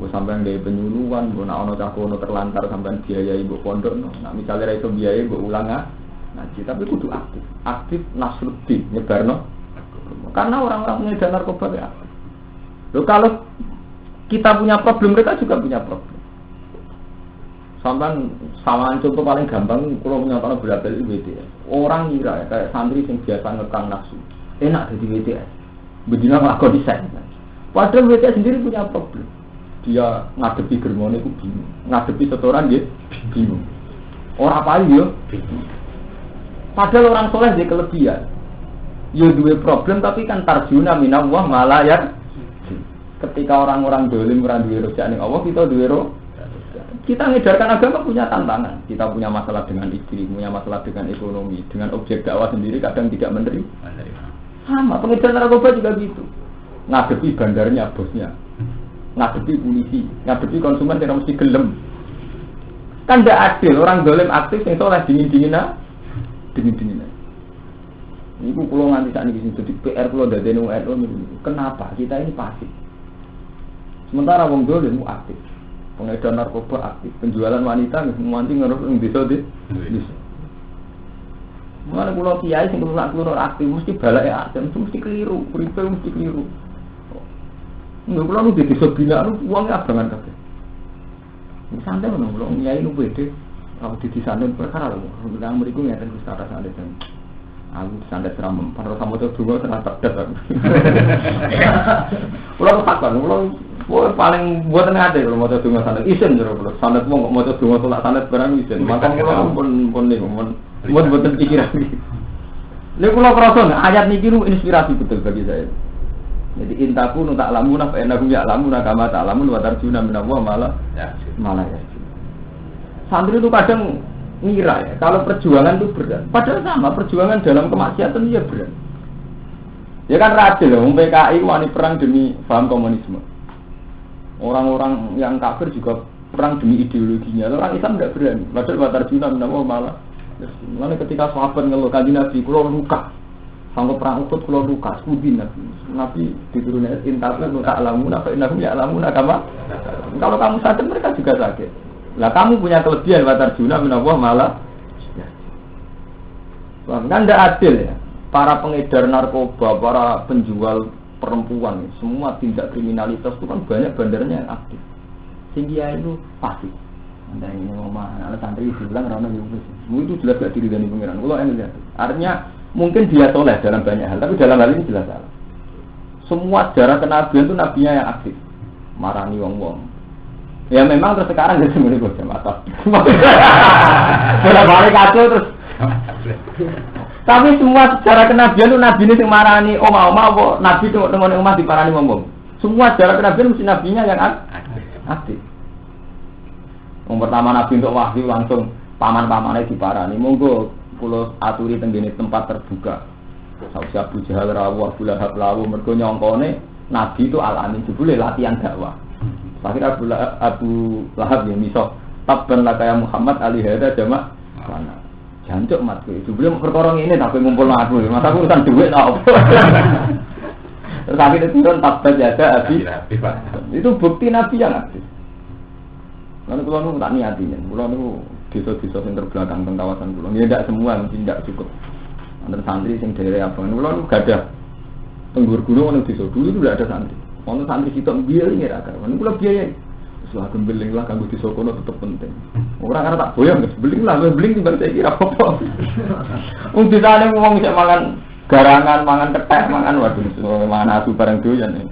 Mbok sampean gawe penyuluhan, mbok nek ana cah kono terlantar sampean biayai mbok pondok, nek misale ra iso biayai mbok ulang ngaji, tapi kudu aktif. Aktif nasruddin nyebarno. Karena orang-orang pengedar narkoba ya aktif. Loh kalau kita punya problem, mereka juga punya problem. Sampai sama contoh paling gampang, kalau menyatakan berapa WTS. Orang ngira ya, kayak santri yang biasa ngekang nafsu, enak jadi WTS. Begini ngelakon desain. Padahal WTS sendiri punya problem. Dia ngadepi germone itu bingung, ngadepi setoran dia bingung. Orang apa ya? Padahal orang soleh dia kelebihan. Ya dua problem tapi kan tarjuna minallah malah ya. Ketika orang-orang dolim duwe rojak ning Allah, kita duwe kita ngedarkan agama punya tantangan. Kita punya masalah dengan istri, punya masalah dengan ekonomi, dengan objek dakwah sendiri kadang tidak menerima. Sama pengedar narkoba juga gitu. Ngadepi bandarnya bosnya, ngadepi polisi, ngadepi konsumen yang mesti gelem. Kan tidak adil orang dolim aktif yang soleh dingin-dinginan. Ini kalau nganti saat ini jadi PR kalau dari NU kenapa kita ini pasif? Sementara wong dolim aktif, pengedar narkoba aktif, penjualan wanita nganti ngeruk bisa di. Mana kalau kiai sing keluar aktif mesti balai aktif, mesti keliru, kuripe mesti keliru. Nggak kalau di desa bina uangnya abangan kabeh. Santai mana kalau kiai nu beda, kalau di sana perkara loh, bilang mereka ngeten ku status santai dan. Aku santai seram, pada kamu tuh dulu terasa pedas. Kalau takkan, kalau paling buat ngade kalau mau coba santai, isen jero kalau santai mau coba tolak santai barang isen. Maka kalau pun nih, buat pikiran. Lalu kalau perasaan ayat ini kira inspirasi betul bagi saya. Jadi intaku nu tak lamun apa enakum ya lamun agama tak lamun wa tarjuna minallah malah ya. Santri itu kadang ngira ya, kalau perjuangan itu berat. Padahal sama perjuangan dalam kemaksiatan ya berat. Ya kan radil loh, PKI wani perang demi paham komunisme. Orang-orang yang kafir juga perang demi ideologinya. Orang Islam tidak berani. Padahal wa tarjuna minallah malah. Lalu ketika sahabat ngeluh kanjeng Nabi, kulo luka. Sanggup perang Uhud kulo luka, sudin Nabi diturunkan intablah tak alamun apa inahum ya alamun agama. Kalau kamu sakit mereka juga sakit. Lah kamu punya kelebihan wa tarjuna minallah malah. Kan tidak adil ya. Para pengedar narkoba, para penjual perempuan, semua tindak kriminalitas itu kan banyak bandarnya yang aktif. Sehingga itu pasti. Anda ini ngomong, anak santri bilang rana itu jelas gak diri dari pengiran. Kalau ini lihat, artinya mungkin dia soleh dalam banyak hal, tapi dalam hal ini jelas salah. Semua sejarah kenabian itu nabinya yang aktif, marani wong-wong. Ya memang terus sekarang jadi semuanya gue jamaah. Sudah balik kacau terus. Tapi semua sejarah kenabian itu nabi ini yang marani oma-oma, nabi itu dengan umat diparani wong-wong. Semua sejarah kenabian mesti nabinya yang aktif. Yang pertama nabi untuk wahyu langsung paman-pamannya diparani. Monggo pulau aturi tenggine tempat terbuka. Sausi Abu Jahal rawu, Abu Lahab lawu, mergo nyongkone nabi itu al-amin jebule latihan dakwah. Akhirnya Abu Lahab yang misal tabban laka ya Muhammad alihada jamak mana jancuk matku itu belum perkara ini tapi ngumpul aku masa aku urusan duit apa terus akhirnya turun tabban jaga Abi itu bukti nabi yang aktif. Lalu kalau nu tak niatinya kalau nu desa-desa yang terbelakang teng kawasan pulau ya tidak semua mungkin tidak cukup antara santri yang daerah apa kalau nu gak ada tenggur gunung nu desa dulu itu tidak ada santri. Ono santri sitok biaya ngira kan. Mun kula biaya. Sulah gembeling lah kanggo disokono tetep penting. Ora arep tak boyong wis beling lah, beling timbang saiki ra apa-apa. Wong disane wong sik mangan garangan, mangan kethek, mangan waduh mangan asu bareng doyan.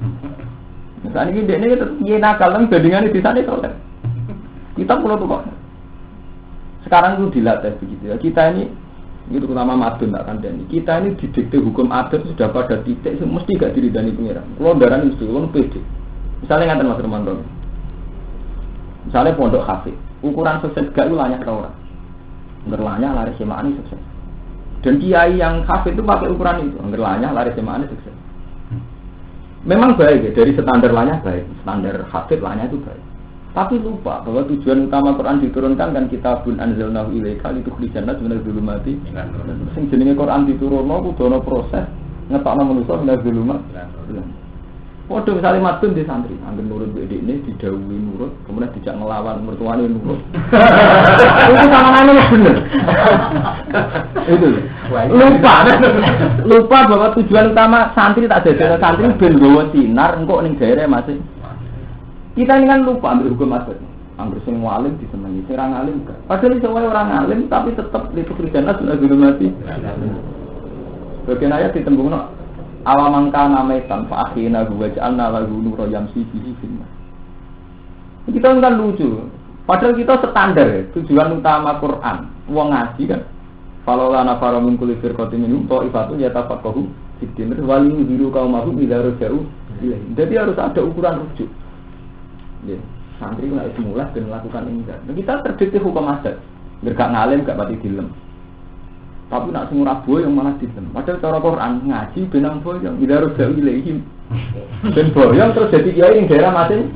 Misale iki dekne tetep piye nakal nang bandingane disane soleh. Kita pulau tuh kok. Sekarang itu dilatih begitu ya. Kita ini itu terutama madun tak kandani. Kita ini didikte hukum adat sudah pada titik mesti gak diridani pengiran. Kalau darah mesti kalau pede. Misalnya ngatain Mas Romanto. Misalnya pondok hafid, ukuran sukses gak lu lanya tau orang. Ngerlanya lari semaan sukses. Dan kiai yang hafid itu pakai ukuran itu. Ngerlanya lari semaan sukses. Memang baik ya, dari standar lahnya baik, standar hafid lahnya itu baik. Tapi lupa bahwa tujuan utama Quran diturunkan kan kitabun anzalnahu ilaika litukhrijan nas minadz zulumati. Sing jenenge Quran diturunno kudu ana proses ngetokno manusa minadz zulumat. Padha misale madun di santri, anggen nurut dhek ini didhawuhi nurut, kemudian dijak ngelawan mertuane nurut. Itu samanane bener. Itu. Lupa bahwa tujuan utama santri tak dadekno santri ben nggawa sinar engko ning daerah masing. Kita ini kan lupa ambil hukum adat. Angger sing alim disenengi, sing ora alim enggak. Padahal iso wae orang alim tapi tetep itu kerjaan sudah dulu mati. Bagian ayat ditembungno awamangka namaitan fa akhina wa ja'alna lahu nuran yamshi bihi finnas. Kita kan lucu. Padahal kita standar ya, tujuan utama Quran. Wong ngaji kan. Falaula nafara min kulli firqatin minhum ta'ifatun yatafaqahu fid din wa yunziru qaumahum idza raja'u ilaihi. Jadi harus ada ukuran rujuk. Ya, santri itu harus mulai dan melakukan ini. Nah, kita terdikti hukum adat, biar gak ngalim, gak pati dilem. Tapi nak semurah boy yang malah dilem. Padahal cara Quran ngaji benang boyong, tidak harus jauh ilahim. Dan boyong terus jadi kiai yang daerah masing.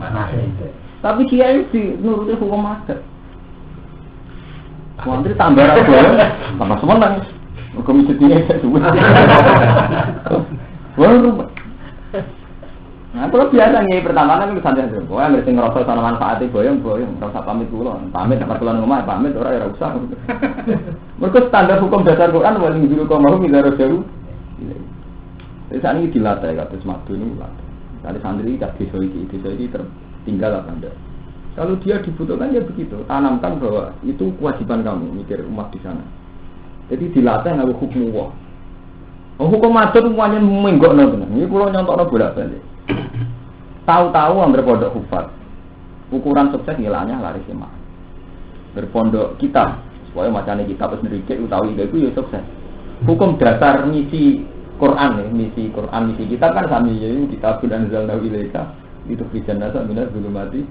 Tapi kiai di nuruti hukum adat. Santri tambah boyong, tambah semua nangis. Hukum sedihnya saya juga. Wah, nah, kalau biasa nih pertama kan itu santai aja. Wah, mesti ngerasa sana manfaatnya boyong, ngerasa pamit dulu, pamit dapat keluar rumah, pamit orang yang usah. Mereka standar hukum dasar Quran wali biru kau mahu tidak jauh. Jadi saat ini dilatih, kata semadu ini dilatih. Kali santri tak desa ini tertinggal apa anda? Kalau dia dibutuhkan ya begitu, tanamkan bahwa itu kewajiban kamu mikir umat di sana. Jadi dilatih nggak hukum Allah. Hukum adat semuanya menggok nol. Ini kalau nyontok nol bolak-balik. Tahu-tahu hampir pondok hufat. Ukuran sukses ngilangnya lari semak. Berpondok kitab, supaya macamnya kitab sendiri utawi itu ya sukses. Hukum dasar misi Quran ya, misi Quran, misi kitab kan sami ya, kitab dan anzalnahu ilaika itu krijan nasa minadz zulumati.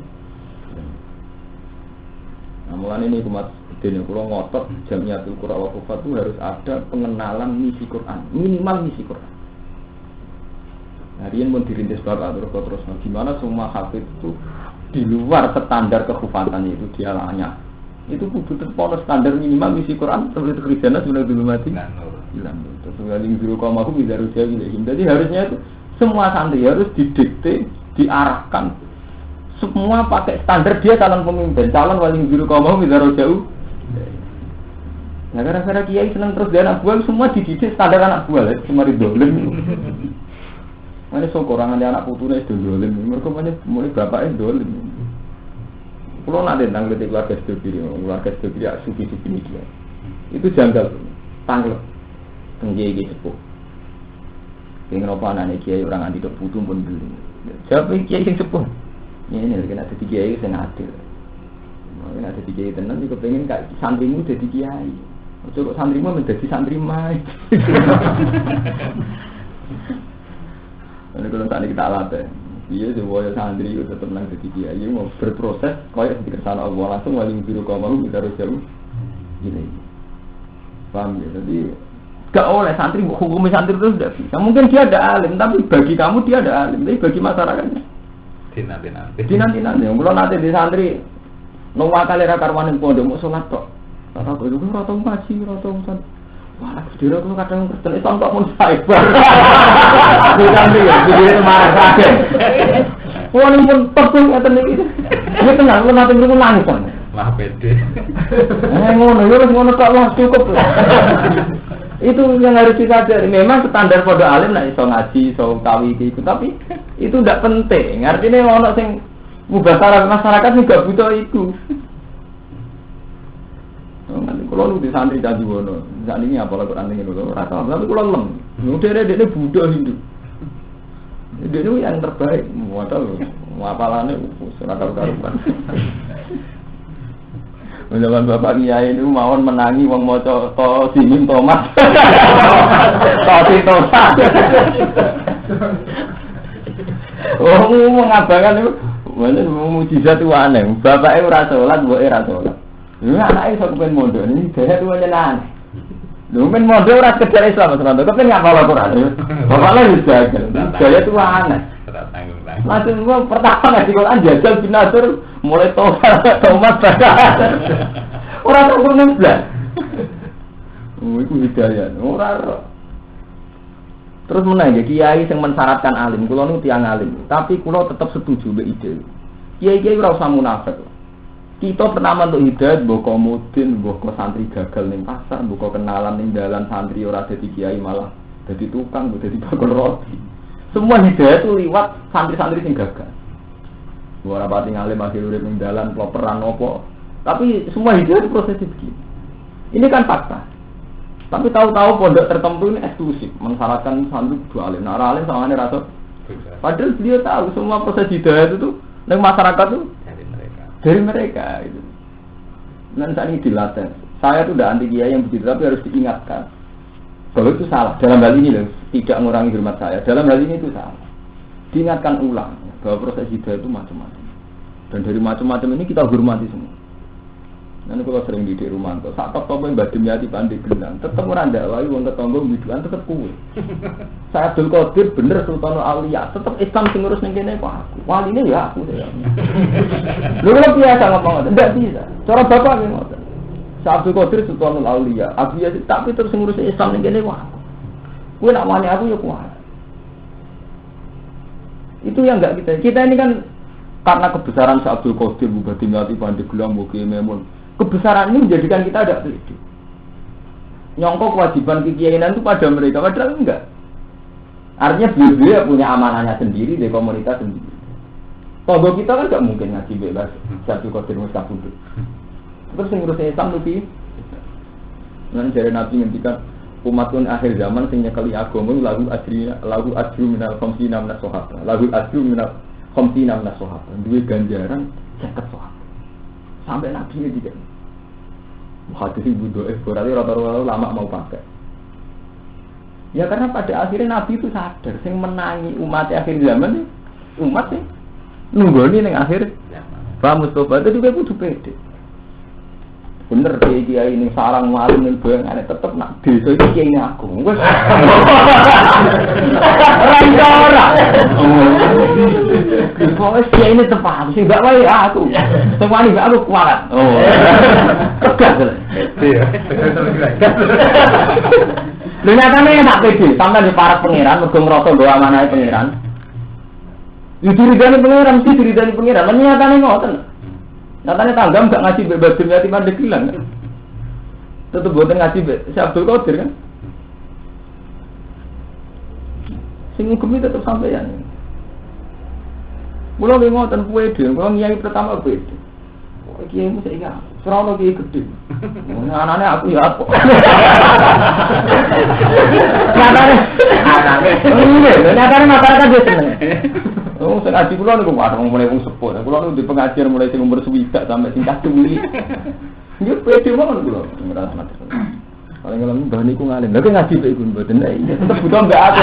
Nah, mulane ini umat dene kula ngotot Jamiatul Qur'an wa Hufat itu harus ada pengenalan misi Quran, minimal misi Quran. Nah, dia pun dirintis bapak terus gimana semua hafid itu di luar standar kehufatannya itu dia layak. Itu kudu tetep standar minimal misi Quran seperti kerjanya sudah dulu mati. Hilang. Terus ngalih biru kaum aku bisa rujuk ilahim. Jadi harusnya itu semua santri harus didikte, diarahkan. Semua pakai standar dia calon pemimpin, calon wali biru kaum aku bisa rujuk. Nah, gara-gara kiai senang terus dia anak buah semua dididik standar anak buah lah, semua didolim. Mana sokorangan anak putune itu dolim, mereka mulai berapa dolim. Kalau nak tentang keluarga studi ya suki-suki ini dia, itu janggal, tanggal, tenggelam sepuh. Dengan apa anak kiai orang anti putu pun beli. Siapa kiai yang sepuh? Ini kena jadi kiai yang adil. Kena jadi kiai tenan juga pengen kak santrimu jadi kiai. Coba santrimu menjadi santri mai. Ini kalau tadi kita latih, dia sebuah santri itu tetap nang jadi kiai mau berproses, kaya dikersana Allah langsung wali biru kau malu kita harus jauh, gini, paham ya? Jadi gak oleh santri hukum santri itu sudah bisa. Mungkin dia ada alim, tapi bagi kamu dia ada alim, tapi bagi masyarakatnya, nanti. Kalau nanti di santri, nunggu kali rakarwan yang pondok mau sholat kok, rata itu rata ngaji, rata usan. Wah, sedira aku kadang Kristen itu kok mun cyber. Bukan dia, dia marah kaget. Wah, ini pun tepung ngeten iki. Iki tenang, lu nanti mrene nangis kan. Lah pede. Ngono kok wah cukup. Itu yang harus disadari. Memang standar pondok alim nek iso ngaji, iso kawi itu, tapi itu ndak penting. Artinya ono sing mubasarah masyarakat juga butuh itu. Kalau lu di santri tadi wono, saat ini apa lagu aneh itu rasa, tapi kalau lem, udah dia Buddha Hindu, dia itu yang terbaik, modal, apalannya seragam karuban. Menjalan bapak kiai itu mawon menangi, wong mau to simin tomat, tosi tomat. Oh, mengabarkan itu, mana mujizat itu aneh. Bapaknya rasolat, buatnya rasolat. Anaknya sok kepen mondok ini dia tuh menyenang. Lu men mondok ora sekedar Islam Mas Ranto, kepen ngapal Al-Qur'an. Bapaknya wis jagal. Gaya tuh aneh. tak tanggung. Langsung gua pertama ngaji Quran jajal bin Nasr mulai Thomas ora tak pernah blas. Iku hidayah. Ora. Terus meneh kiai sing mensyaratkan alim, kula nu tiyang alim, tapi kula tetap setuju mbek ide. Kiai-kiai ora usah munafik. Kita pertama untuk hidayah, mbok komodin, mbok santri gagal ning pasar, mbok kenalan ning dalan santri ora dadi kiai malah dadi tukang, mbok dadi bakul roti. Semua hidayah itu liwat santri-santri sing gagal. Ora pati ngalim akhir urip ning dalan kloperan opo. Tapi semua hidayah itu proses begini. Ini kan fakta. Tapi tahu-tahu pondok tertentu ini eksklusif, mensyaratkan santri kudu alim. Nah, alim sawangane rasa. Padahal beliau tahu semua proses hidayah itu tuh ning masyarakat tuh dari mereka itu. Dan saat ini dilatih. Saya tuh udah anti kiai yang begitu, tapi harus diingatkan bahwa itu salah. Dalam hal ini loh, tidak mengurangi hormat saya. Dalam hal ini itu salah. Diingatkan ulang bahwa proses hidayah itu macam-macam. Dan dari macam-macam ini kita hormati semua. Nanti kalau sering di rumah tuh, saat top yang bademnya di pandai gendang, tetap orang dakwah, wong tetangga biduan tetap kue. Saya Abdul Qadir bener Sultanul Auliya, tetap Islam sing ngurus ning kene kok aku. Wali ini ya aku saya. Lho kalau biasa ngomong enggak bisa. Cara bapak nggih ngoten. Saya Abdul Qadir Sultanul Auliya, aku ya tapi terus ngurus Islam ning kene kok aku. Kowe nak wani aku ya kuat. Itu yang enggak kita. Kita ini kan karena kebesaran Syekh Abdul Qadir Bupati Melati Pandeglang Mugi Memun. Kebesaran ini menjadikan kita ada pede. Nyongkok kewajiban kekiainan itu pada mereka, padahal enggak. Artinya beliau punya amanahnya sendiri, di komunitas sendiri. Tonggo kita kan enggak mungkin ngaji bebas, satu kodir mustafudut. Terus yang ngurus Islam lebih. Nanti dari Nabi ngendikan umatun akhir zaman sing nyekeli agama lagu ajru minal khamsina minas sahabat. Lagu ajru minal khamsina minas sahabat. Duwe ganjaran 50 sahabat. Sampai Nabi ini juga hadis ibu doa berarti rata-rata lama mau pakai ya karena pada akhirnya Nabi itu sadar sing menangi umat akhir zaman umat sih nunggoni yang akhir Pak Mustafa itu juga kudu pede bener kiai ini sarang maling yang bayang tetep nak desa itu kiai ini aku orang-orang pokoknya kiai ini tepat sih gak wali aku semua ini gak aku kualat tegas lu nyatanya enak pede sampai di para pengiran mergo ngerasa bahwa amanahnya pengiran diridani pengiran sih diridani pengiran nyatanya ngoten nyatanya tanggam gak ngasih bebas dunia di Pandai Gilang kan? Tetep buatan ngasih si Abdul Qadir kan? Sing ngukumi tetep sampeyan. Mula nggih ngoten pede, mula nyai pertama pede. Kok kiai mu saiki ora ono kiai gedhe. Anane aku ya apa. Nyatane masyarakat dia seneng. Oh, sing ngaji kula niku wae mulai wong sepuh. Kula niku di pengajian mulai sing umur 20 sampai sing kadung iki. Nggih pede mawon kula ngrasa mati. Paling kalau mbah niku ngalim. Lha kok ngaji kok iku mboten. Tetep butuh mbak aku.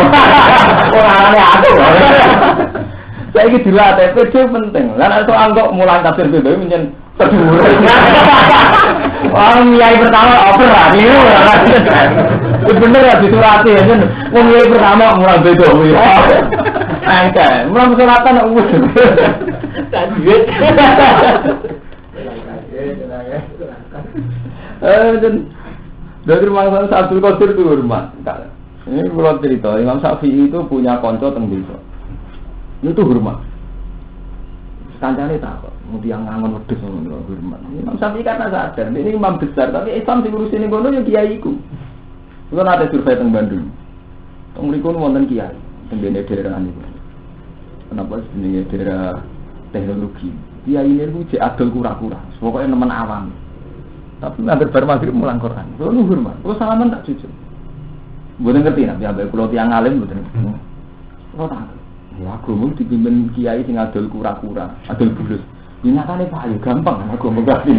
Orangane aku. Saiki dilatih pede penting. Lah nek sok anggok mulang tafsir bebas menyen kedua. Orang kiai pertama oper niku. Bener ya disurati ya. Wong kiai pertama mulang beda. Angka, mulai persyaratan umur. Tajwid. Dari Imam Abdul Qadir itu hormat. Ini kalau cerita, Imam Syafi'i itu punya konco teng desa. Itu hormat. Kancane tak kok, mesti yang ngangon wedhus ngono hormat. Imam Syafi'i karena sadar, ini imam besar, tapi Islam sing ngurusin ngono ya kiai iku. Kulo nate survei teng Bandung. Teng mriku wonten kiai teng daerah niku. Kenapa sebenarnya daerah teknologi? Dia ini itu adol kura-kura, pokoknya nemen awam. Tapi hampir baru maghrib mulang Quran. Kalau nuhur mah, kalau salaman tak jujur. Bukan ngerti nanti ambil pulau tiang alim bukan. Kalau tak, ya aku mau dipimpin kiai sing adol kura-kura, adol bulus. Ini nyatanya pak, ya gampang aku mau ngerti.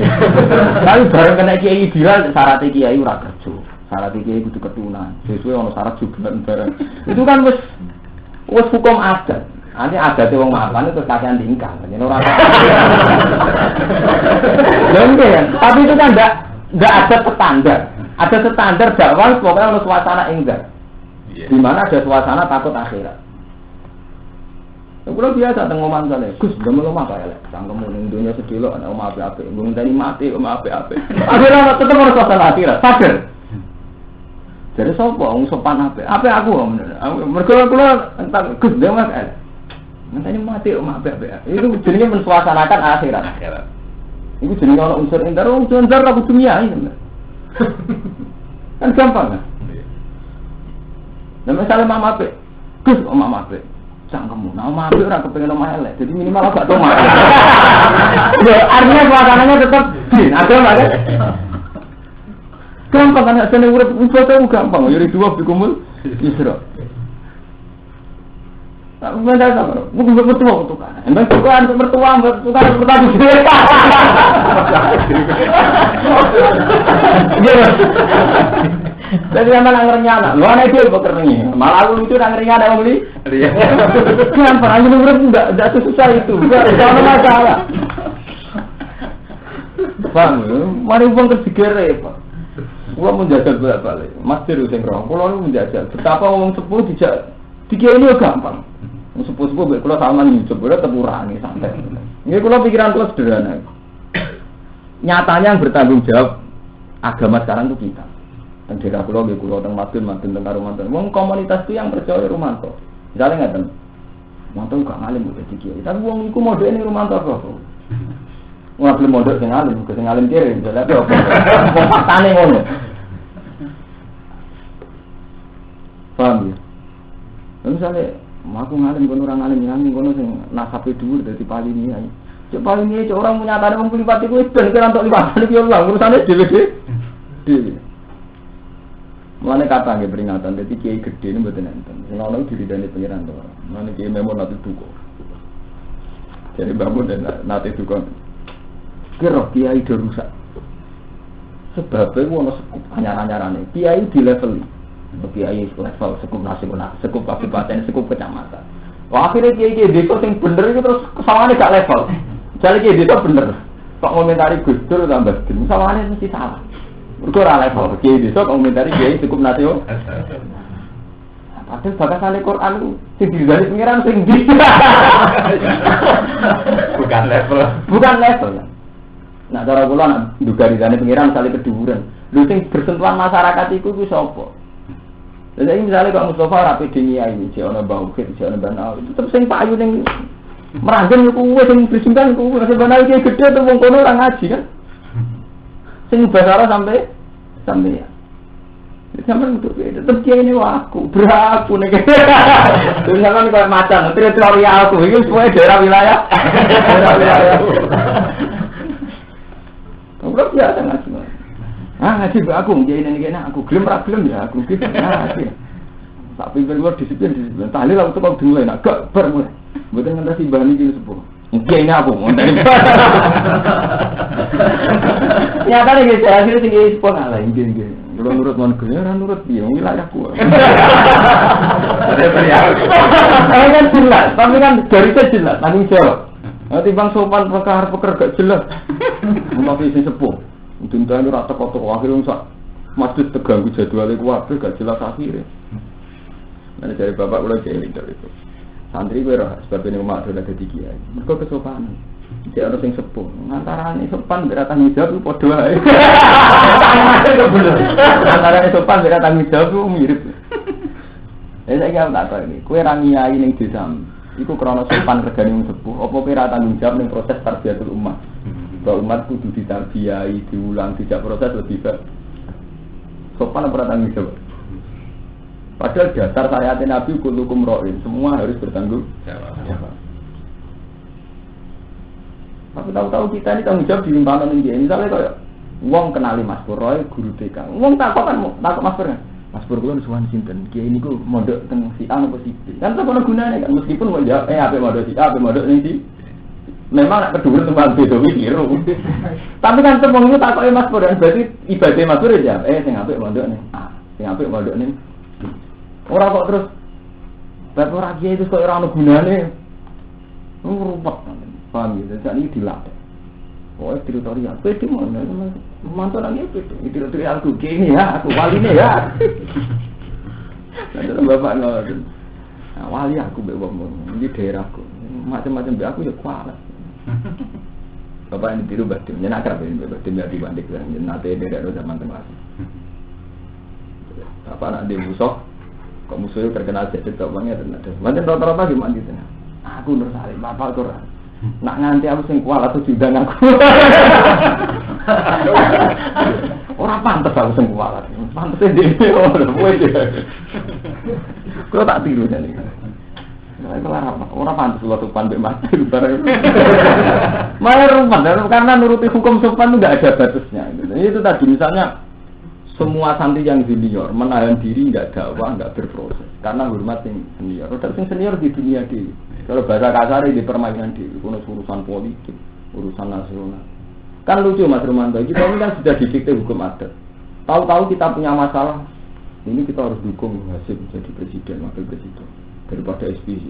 Tapi bareng kena kiai viral, syaratnya kiai ora kerja, syaratnya kiai kudu ketunan. Sesuai ono syarat juga bareng. Itu kan wes hukum adat. Nanti ada wong mapan itu kasihan tingkah, jadi orang. Kan? Tapi itu kan enggak ada standar. Ada standar dakwah pokoknya ada suasana enggak. Di mana ada suasana takut akhirat. Kulo biasa teng oman sale. Gus, ndemel omah kae lek. Cangkemmu ning donya sedelo ana omah apik-apik. Ngenteni mati omah apik-apik. Akhirnya tetep ora suasana akhirat. Sadar. Jadi sapa wong sopan apik? Apik aku bener. Mergo kulo entar Gus ndemel kae. Ngenteni mati omah apik-apik. Itu jenenge mensuasanakan akhirat. Iku jenenge ana unsur entar aku dunia ini. Kan gampang kan? Nah misalnya mama apik. Gus mama apik. Cangkemmu, nama aku orang kepengen nama elek, jadi minimal agak toma. Ya, artinya suasananya tetap din, ada mana? Gampang kan, seni urip itu gampang. Yuri dua bikumul isra. Tak benda sama, bukan bertua untuk kan. Bertua untuk bertua, bertua bertamu. Jadi sama nangernya anak, lu anak itu bekerja. Malah lu itu nangernya ada beli. Kan pernah nyuruh enggak susah itu, enggak masalah. Bang, mari uang tersigere pak. Gua menjajal bolak-balik, masih ruseng rong. Kalau lu menjajal, betapa orang sepuh dijak, tiga ini gampang. Sepuh-sepuh, kalau sama nih, coba tepurangi santai. Ini kalau pikiran kalau sederhana. Nyatanya yang bertanggung jawab agama sekarang itu kita. Dan daerah pulau, teng Madun, teng Kalimantan. Wong komunitas itu yang percaya Rumanto. Misalnya nggak Rumanto gak ngalim udah dikira. Tapi wong itu mode ini Rumanto apa? Wong belum mode sing ngalim kiri. Misalnya apa? Wong faktane ngono. Paham ya? Misalnya, aku ngalim kono orang ngalim kono sing nasabe dhuwur dadi palini ae. Cek palini orang menyatakan wong kulipat iku ben kira entuk liwatan iki Allah urusane dhewe. Mulane kata nggih peringatan dadi kiai gedhe niku mboten enten. Sing ana diridani pengiran to. Mulane kiai memon nate duka. Jadi bangun dan nate duka. Kira kiai do rusak. Sebabnya ono sekup anyar-anyarane. Kiai di level kiai level sekup nasional, sekup kabupaten, sekup kecamatan. Wah akhirnya kiai desa sing bener itu terus kesalahannya gak level. Jadi kiai desa bener. Kok ngomentari Gus Dur tambah gen, kesalahannya mesti salah. Mergo ora level kiai desa kok ngomentari kiai sekup nasional. Padahal bakas Al-Qur'an itu sing diridani pengiran sing ndi. Bukan level. Nah cara kula nak nduga ridane pengiran misalnya keduburan. Lho sing bersentuhan masyarakat iku sapa? Jadi misalnya kalau Mustafa rapi dunia ini, jangan bau fit, jangan banal, itu tetap sing payu yang meranjang kuwe, sing bersingkan kuwe, sing banal kayak gede tuh wong kono orang ngaji kan, sing basara sampai ya, sampai untuk tetap dia ini aku beraku nih, terus sampai kayak macan, teritorial aku, ini semua daerah wilayah, kamu biasa ngaji mas. Ngaji aku jadi ini aku gelem ra gelem ya aku gitu ngaji. Tak pimpin luar disiplin. Tahlil aku tukang dimulai nak gak bar mulai. Mboten nganti bahan iki sepuh. Mungkin ini aku ngonteni. Nyatane iki akhire sing sepuh ngalah iki. Kulo nurut mon gene ora nurut piye wilayahku. Kan jelas, tapi kan garisnya jelas, tanggung jawab. Nanti bang sopan peker gak jelas. Mau sing sepuh. Dinta ini rata kotor akhirnya sak masjid terganggu jadwalnya kuat gak jelas akhirnya. Nanti dari bapak udah jeling dari itu. Santri gue roh sebab ini umat udah jadi kiai. Mereka kesopanan. Dia harus yang sepuh. Antaranya sopan berat tanggung jawab itu podo aja. Antaranya sopan berat tanggung jawab itu mirip. Saya kira tak tahu ini. Kue rangiai ning desa. Iku krono sopan regane wong sepuh. Apa kira tanggung jawab ning proses tarbiyatul umat. Bahwa umat kudu ditarbiyai, diulang, tidak proses lebih baik. Sopan apa tanggung jawab? Padahal dasar syariat Nabi kulukum ra'in, semua harus bertanggung jawab. Tapi tahu-tahu kita ini tanggung jawab dilimpahkan ini. Misalnya kayak wong kenali Mas Pur Roy, guru TK. Wong takut Mas Pur kan? Mas Pur kula suwan sinten? Kiai niku mondok teng si A apa si B. Kan tak ono gunane kan meskipun mau jawab ape mondok si A, ape mondok ning si memang nak kedua tempat beda mikir. Tapi kan tepung itu takoke Mas Pur, berarti ibadah Mas Pur ya, sing apik mondok ning A, sing apik mondok ning B. Ora kok terus bapak ora kiai itu kok ora ono gunane. Ruwet. Paham ya, jadi ini dilatih. Oh, teritorial. Pede mana? Mantu lagi pede. Teritorial aku kiai ya, aku wali nih ya. Nanti bapak ngomong, wali aku bebas ini daerahku. macam-macam be aku ya kualat. Bapak ini tiru batin, jangan akrab ini batin ya dibanding dengan nanti beda do zaman temas. Bapak nak di musuh, kok musuhnya terkenal jadi tak banget ada. Macam rata-rata gimana gitu? Aku nur salim, bapak tu lah. Nak nganti aku sing kualat tu sudah aku. Orang pantas aku sing kualat, pantasnya dia orang boleh. Kau tak tiru jadi. Orang pantas lo sopan be mati bareng. Malah rumah karena nuruti hukum sopan itu nggak ada batasnya. Itu tadi misalnya semua santri yang junior menahan diri nggak dakwah nggak berproses karena hormat yang senior. Yang senior di dunia di kalau bahasa kasar di permainan di urusan politik, urusan nasional. Kan lucu Mas Romanto, kita ini kan sudah didikte hukum adat. Tahu-tahu kita punya masalah, ini kita harus dukung Hasyim jadi presiden, wakil presiden. Daripada SPC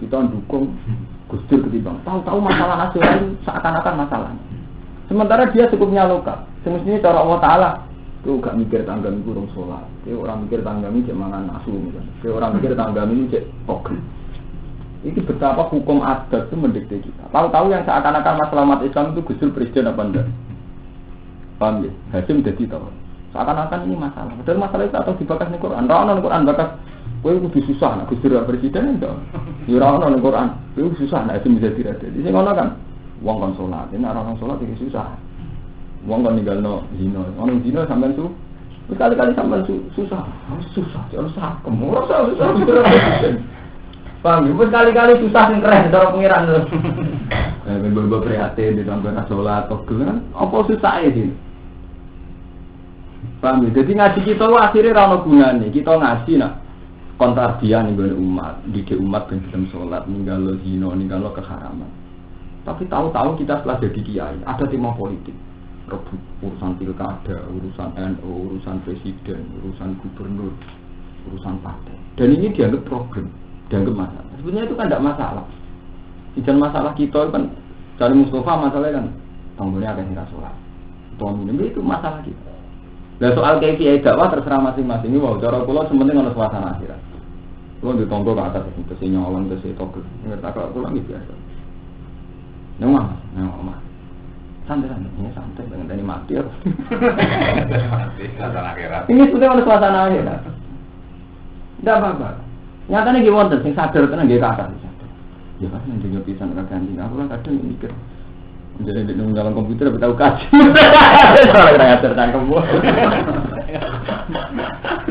kita dukung Gus Dur ketimbang tahu-tahu masalah nasional itu seakan-akan masalahnya sementara dia cukupnya lokal semestinya cara Allah Ta'ala itu gak mikir tangga ini kurang sholat orang mikir tangga ini cek mangan asu orang mikir tangga ini cek pogel itu betapa hukum adat itu mendikte kita tahu-tahu yang seakan-akan masalah umat Islam itu Gus Dur presiden apa enggak paham ya? Hasyim jadi tahu seakan-akan ini masalah padahal masalah itu atau dibahas di Quran rana Quran bakas kowe kudu susah nek Gusti Dur presiden enggak. Ya ora ono ning Quran. Kowe susah nek itu menjadi raja. Di sing ono kan wong kon salat, nek ora ono salat iki susah. Wong kon ninggalno zina. Ono zina sampean sekali-kali sampean susah. Susah, harus sakem. Ora susah Gusti Dur presiden. Paham, wis kali-kali susah sing keren cara pengiran lho. Ben prihatin di sampean salat kok kan apa susah iki? Paham, jadi ngaji kita akhirnya ora ono gunane. Kita ngaji nak kontrabian nih umat, didik umat dan dalam sholat, ninggal lo zino, ninggal lo keharaman. Tapi tahu-tahu kita setelah jadi kiai, ada tema politik, rebut urusan pilkada, urusan NU, urusan presiden, urusan gubernur, urusan partai. Dan ini dianggap problem, dianggap masalah. Sebenarnya itu kan tidak masalah. Ijan masalah kita kan, cari Mustafa masalahnya kan, tanggulnya akan tidak sholat. Tuan itu masalah kita. Nah soal kiai dakwah terserah masing-masing. Ini wow, cara kula sementing ana suasana akhirat. Kula ditonggo ke atas itu sing nyolong ke situ togel. Ngerti tak kula iki biasa. Nang omah. Santai dengan tadi mati ya. Mati suasana akhirat. Ini sudah ana suasana akhirat. Ndak apa-apa. Nyatane nggih wonten sing sadar tenan nggih kakak. Ya kan nang pisan ganti. Aku kan kadang mikir jadi di dalam komputer tahu kaji. Soalnya kita ngajar tangkem bu.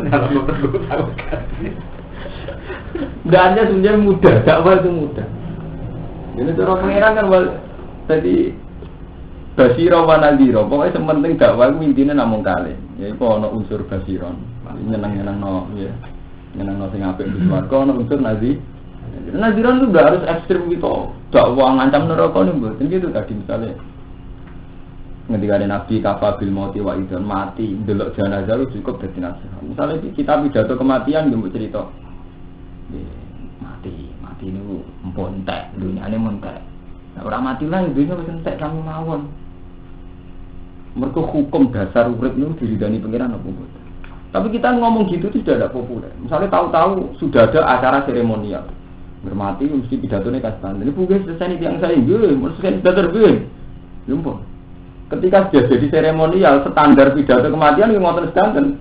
Dalam komputer gue tahu kaji. Dannya sebenarnya mudah, dakwah itu mudah. Ini cara pengiran kan tadi basiro wanadiro. Pokoknya sementing dakwah itu intinya namun kali. Ya itu ada unsur basiron. Nyenang no, ya nyenang no sing apik di swarga. Ada unsur nazi. Naziran itu udah harus ekstrim gitu. Dakwah ngancam neraka nih bu, gitu tadi misalnya. Ketika ada Nabi kafabil mauti wa idzan mati, delok jenazah itu cukup dadi nasihat. Misalnya kita pidato kematian nggih cerita. Mati ini montek, dunia ini montek. Nah, orang mati lah dunia wis entek kami mawon. Mergo hukum dasar urip niku diridani pengiran apa bu. Tapi kita ngomong gitu itu sudah tidak populer. Misalnya tahu-tahu sudah ada acara seremonial. Bermati mesti pidatonya kasih ini bukan selesai yang saya ingin, selesai pidato begini, lumpur. Ketika sudah jadi seremonial standar pidato kematian yang ngotot sedangkan.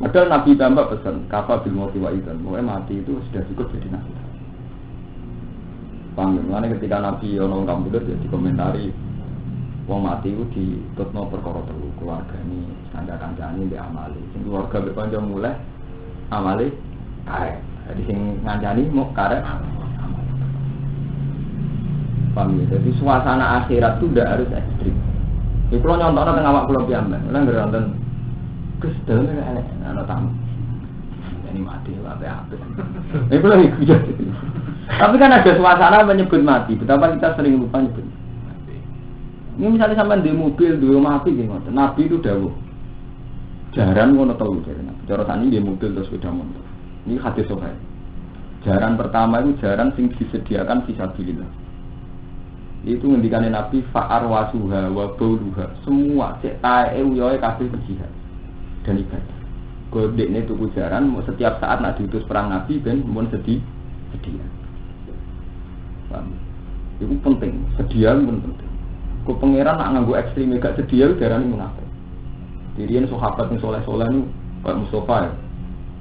Padahal Nabi tambah pesan, kafa bil mauti wa idzan, bahwa mati itu sudah cukup jadi nabi. Bagaimana ketika Nabi orang kampuder jadi komentari, wong mati itu ditutno perkara telu keluarga ini, tanda kancane di amali, sing keluarga berpanjang mulai amali kae. Jadi sing ngancani mau karek paham ya? Jadi suasana akhirat itu udah harus ekstrim. Jadi kalau nyontohnya tengah awak pulau piyambak, kalau nggak nonton kesel nggak ada tamu. Ini mati apa? Ini pulau itu. Tapi kan ada suasana menyebut mati. Betapa kita sering lupa nyebut mati. Ini misalnya sampai di mobil, di rumah api gitu. Nabi itu dawuh. Jaran ngono telu jare Nabi. Cara tani di mobil terus sepeda motor. Ini hadis sahih. Jaran pertama itu jaran sing disediakan fisabilillah. Itu ngendikane Nabi fa'ar wasuha wa bauluha. Semua cek tae uyoe kabeh berjihad dan ibadah. Godekne tuku jaran setiap saat nak diutus perang Nabi ben mun sedia. Itu penting, sedia pun penting. Kau pangeran nak nganggo ekstrim gak sedia darani munafik. Dirian sahabat yang soleh-soleh itu kayak Mustafa ya,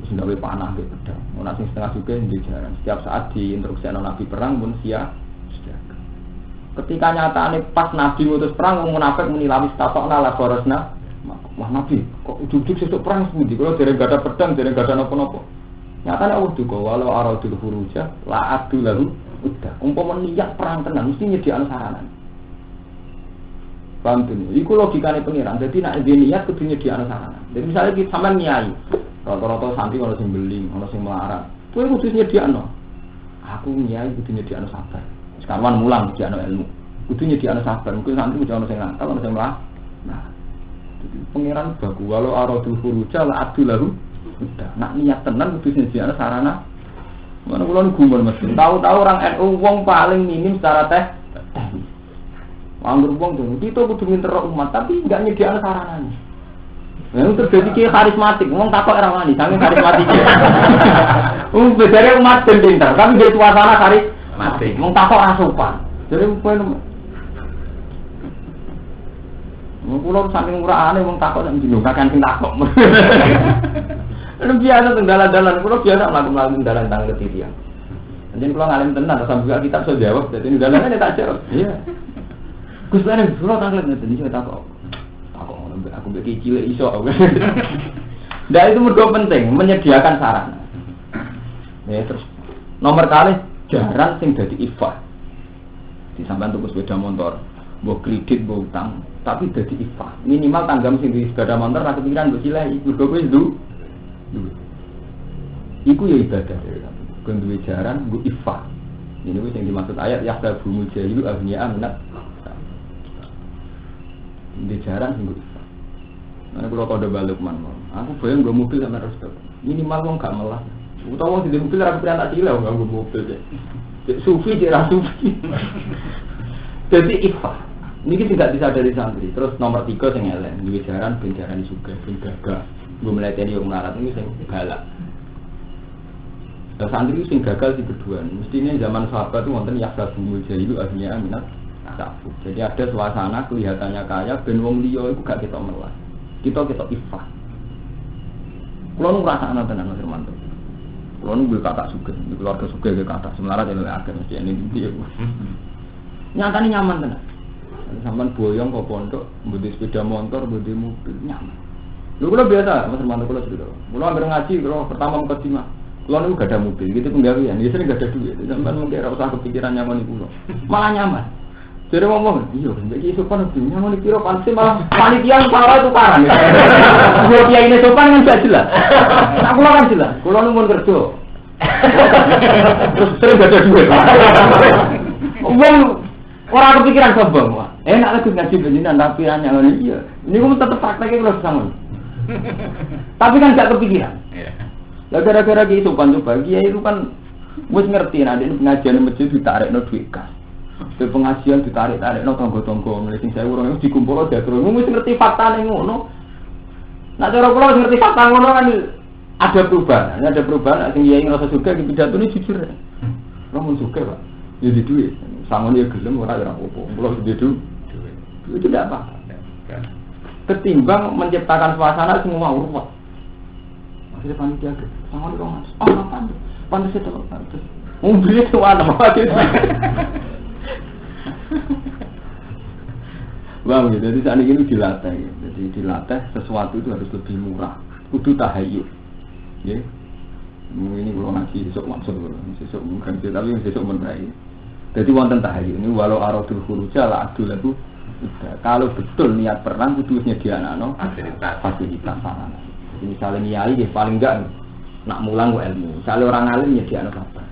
terus gawe panah gitu pedang. Orang sing setengah juga di jalan. Setiap saat diinstruksi Nabi perang pun siap. Ketika nyatane pas Nabi ngutus perang, munafik muni lawis tapokna la korosna. Wah Nabi, kok ujug-ujug sesuk perang sepundi? Kalau dereng gak ada pedang, dereng gak ada napa-napa. Nyatane Allah juga walau aradul furuja la abdu lahu udah. Umpama niat perang tenan mesti nyediakno sarana. Paham tuh? Iku logikane pengiran. Jadi nak niat kudu nyediakno sarana. Jadi misalnya kita sampean nyai, rata-rata santri ono sing beling, ono sing melarat. Kowe kudu nyediakno. Aku nyai kudu nyediakno sabar. Sekarang mulang nyediakno ilmu. Kudu nyediakno sabar. Mungkin santri kudu ono sing nakal, ono sing melarat. Nah, jadi pengiran baku walau aradul furuja la abdu lahu udah, nak niat tenan kudu nyediakno sarana. Mana kula gumun mesti. Tahu-tahu orang NU wong paling minim secara teknis. Anggur wong tuh, kita kudu minter umat tapi enggak nyediakno saranane. Nah, terjadi ki karismatik, wong takok ora wani, saking karismatik. Bedare umat pinter, tapi dia suasana karismatik. Wong takok ora sopan. Jadi kowe kula saking uraane wong takok nek dino kakan sing takok. Lu biasa tenggalan-dalan, kula biasa mlaku-mlaku dalan tang ketirian. Anjen kula ngalim tenan sampe kitab iso jawab, dadi dalane tak jawab. Iya. Gus Lan kula taklet ngeten iki takok. Takok ngono aku mbek cilik iso. Nah itu mergo penting menyediakan sarana. Ya terus nomor kali jarang sing dadi ifah. Di sampean tuku sepeda motor, mbok kredit, mbok utang, tapi dadi ifah. Minimal tanggam sing di sepeda motor ra kepikiran mbok sileh mergo kowe iku ya ibadah ya. Kon duwe jaran nggo ifah. Ini wis yang dimaksud ayat yahdabu mujahidu aghniya minat. Di jaran nggo ifah. Ana kula kode balik man. Aku bayang nggo mobil sama resto. Minimal wong gak melas. Utawa di mobil ra kepikiran tak silau nggo mobil cek. Cek sufi cek ra sufi. Jadi ifah. Niki tidak bisa dari santri. Terus nomor 3 sing elek, duwe jaran ben jaran sugih, ben gagah. Gue melatih yang melarat ini sing galak. Santri itu sing gagal di keduaan. Mestinya zaman sahabat itu wonten yahdabu mujahidu aghniya minat ta'affuf. Jadi ada suasana kelihatannya kaya ben wong liya iku gak ketok melas. Kita ifah. Kulo nu ngrasakno tenan Mas Hermanto. Kulo nu kata sugih, di keluarga sugih ge kata semelarat ya akeh mesti ini piye. Nyatane nyaman tenan. Sampeyan boyong kok pondok, mbudi sepeda motor, mbudi mobil nyaman. Lu kalau biasa, Mas Hermanto kalau cerita. Kalau hampir ngaji, kalau pertama mukadimah, kalau nu gak ada mobil, gitu penggawean, dia sering gak ada duit. Sampai mungkin rasa kepikiran nyaman di pulau, malah nyaman. Jadi ngomong, iya, bagi sopan itu nyaman di piro pasti malah panitia yang parah itu parah. Kalau dia ini sopan kan gak jelas. Aku kan jelas, kalau nu mau kerja, terus sering gak ada duit. Orang kepikiran sombong, enak lagi ngaji begini, tapi nyaman iya. Ini kamu tetap prakteknya kalau sama. Tapi kan gak kepikiran. Lah gara-gara ki sopan coba kiai itu kan wis ngerti nek ini pengajian masjid ditarekno duit kas. Ke pengajian ditarik-tarikno tangga-tangga mulai sing 1000 wis dikumpulno diatur. Wis ngerti faktane ngono. Nek cara kula wis ngerti fakta ngono kan ada perubahan. Ada perubahan sing kiai ngrasa juga ki pidatone jujur. Ora mun suka, Pak. Ya di duit. Sangone gelem ora apa-apa. Kula duwe duit. Itu tidak apa. Ketimbang menciptakan suasana semua ruwet. Akhirnya panitia ke, sama di rumah. Oh, apa? Pantas itu, pantas. Mobil itu mana? Bang, jadi saat ini dilatih. Jadi dilatih sesuatu itu harus lebih murah. Kudu tahayyul. Ya. Ini kalau ngaji besok maksud besok bukan sih, tapi besok menerai. Jadi wonten tahayyul ini walau aradul khuruja la adul itu. Kalau betul niat perang kudu nyediakno fasilitas sarana. Jadi misalnya nyai ya paling enggak nak mulang ku ilmu. Misalnya orang alim nyediakno sabar.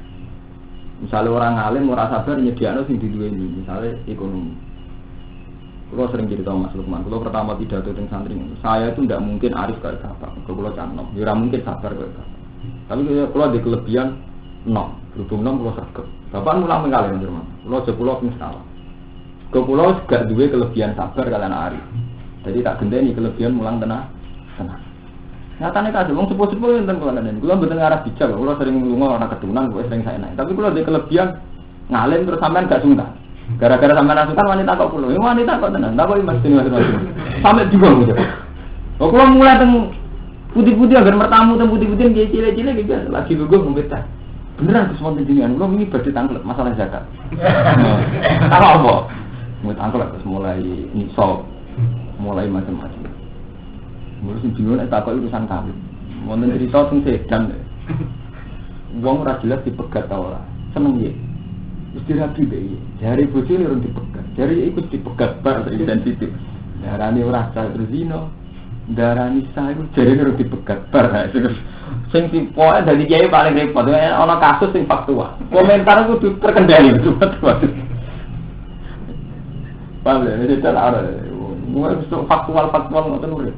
Misalnya orang alim ora sabar nyediakno sing diduweni, misalnya ekonomi. Kalau sering cerita Mas Lukman, kalau pertama pidato teng santri, saya itu tidak mungkin arif kayak bapak. Kalau canom, ya mungkin sabar kayak bapak. Tapi kalau ada kelebihan 0, berhubung 0 kalau sergap. Bapak mulang mengalih Mas. Kalau jepulau pun salah. Kepulau gak duwe kelebihan sabar kalian arif. Jadi tak gendeni kelebihan mulang tenang. Nyatane kadhe wong sepuh-sepuh enten kula nenen. Kula mboten ngarep bijak, kula sering lunga ana ketunan, kula sering saya naik. Tapi kula duwe kelebihan ngalim terus sampean gak sungkan. Gara-gara sampean sungkan wanita kok kulo. Wanita kok tenan. Tak kok Mas Dini. Sampai bingung gitu. Kok kulo mulai teng putih-putih agar mertamu teng putih-putih nggih cilik-cilik gitu lagi lugu ngombetan. Beneran Gus wonten jenengan kulo wingi badhe tanglet masalah zakat. Apa? Mau tanglet terus mulai iso mulai macam-macam. Mulai bingung nek takok urusan kawin. Wonten cerita teng Sedan. Wong ora jelas dipegat ta ora. Seneng nggih. Wis dirabi bae. Jare bojone urung dipegat. Jare iku dipegat bar sensitif. Darane ora sah berzina. Darani sah iku jare urung dipegat bar. Sing pokoke dadi kiai paling repot. Ana kasus sing faktual. Komentar kudu terkendali betul-betul. Paham ya? Jadi tak ada. Mulai faktual ngoten urip.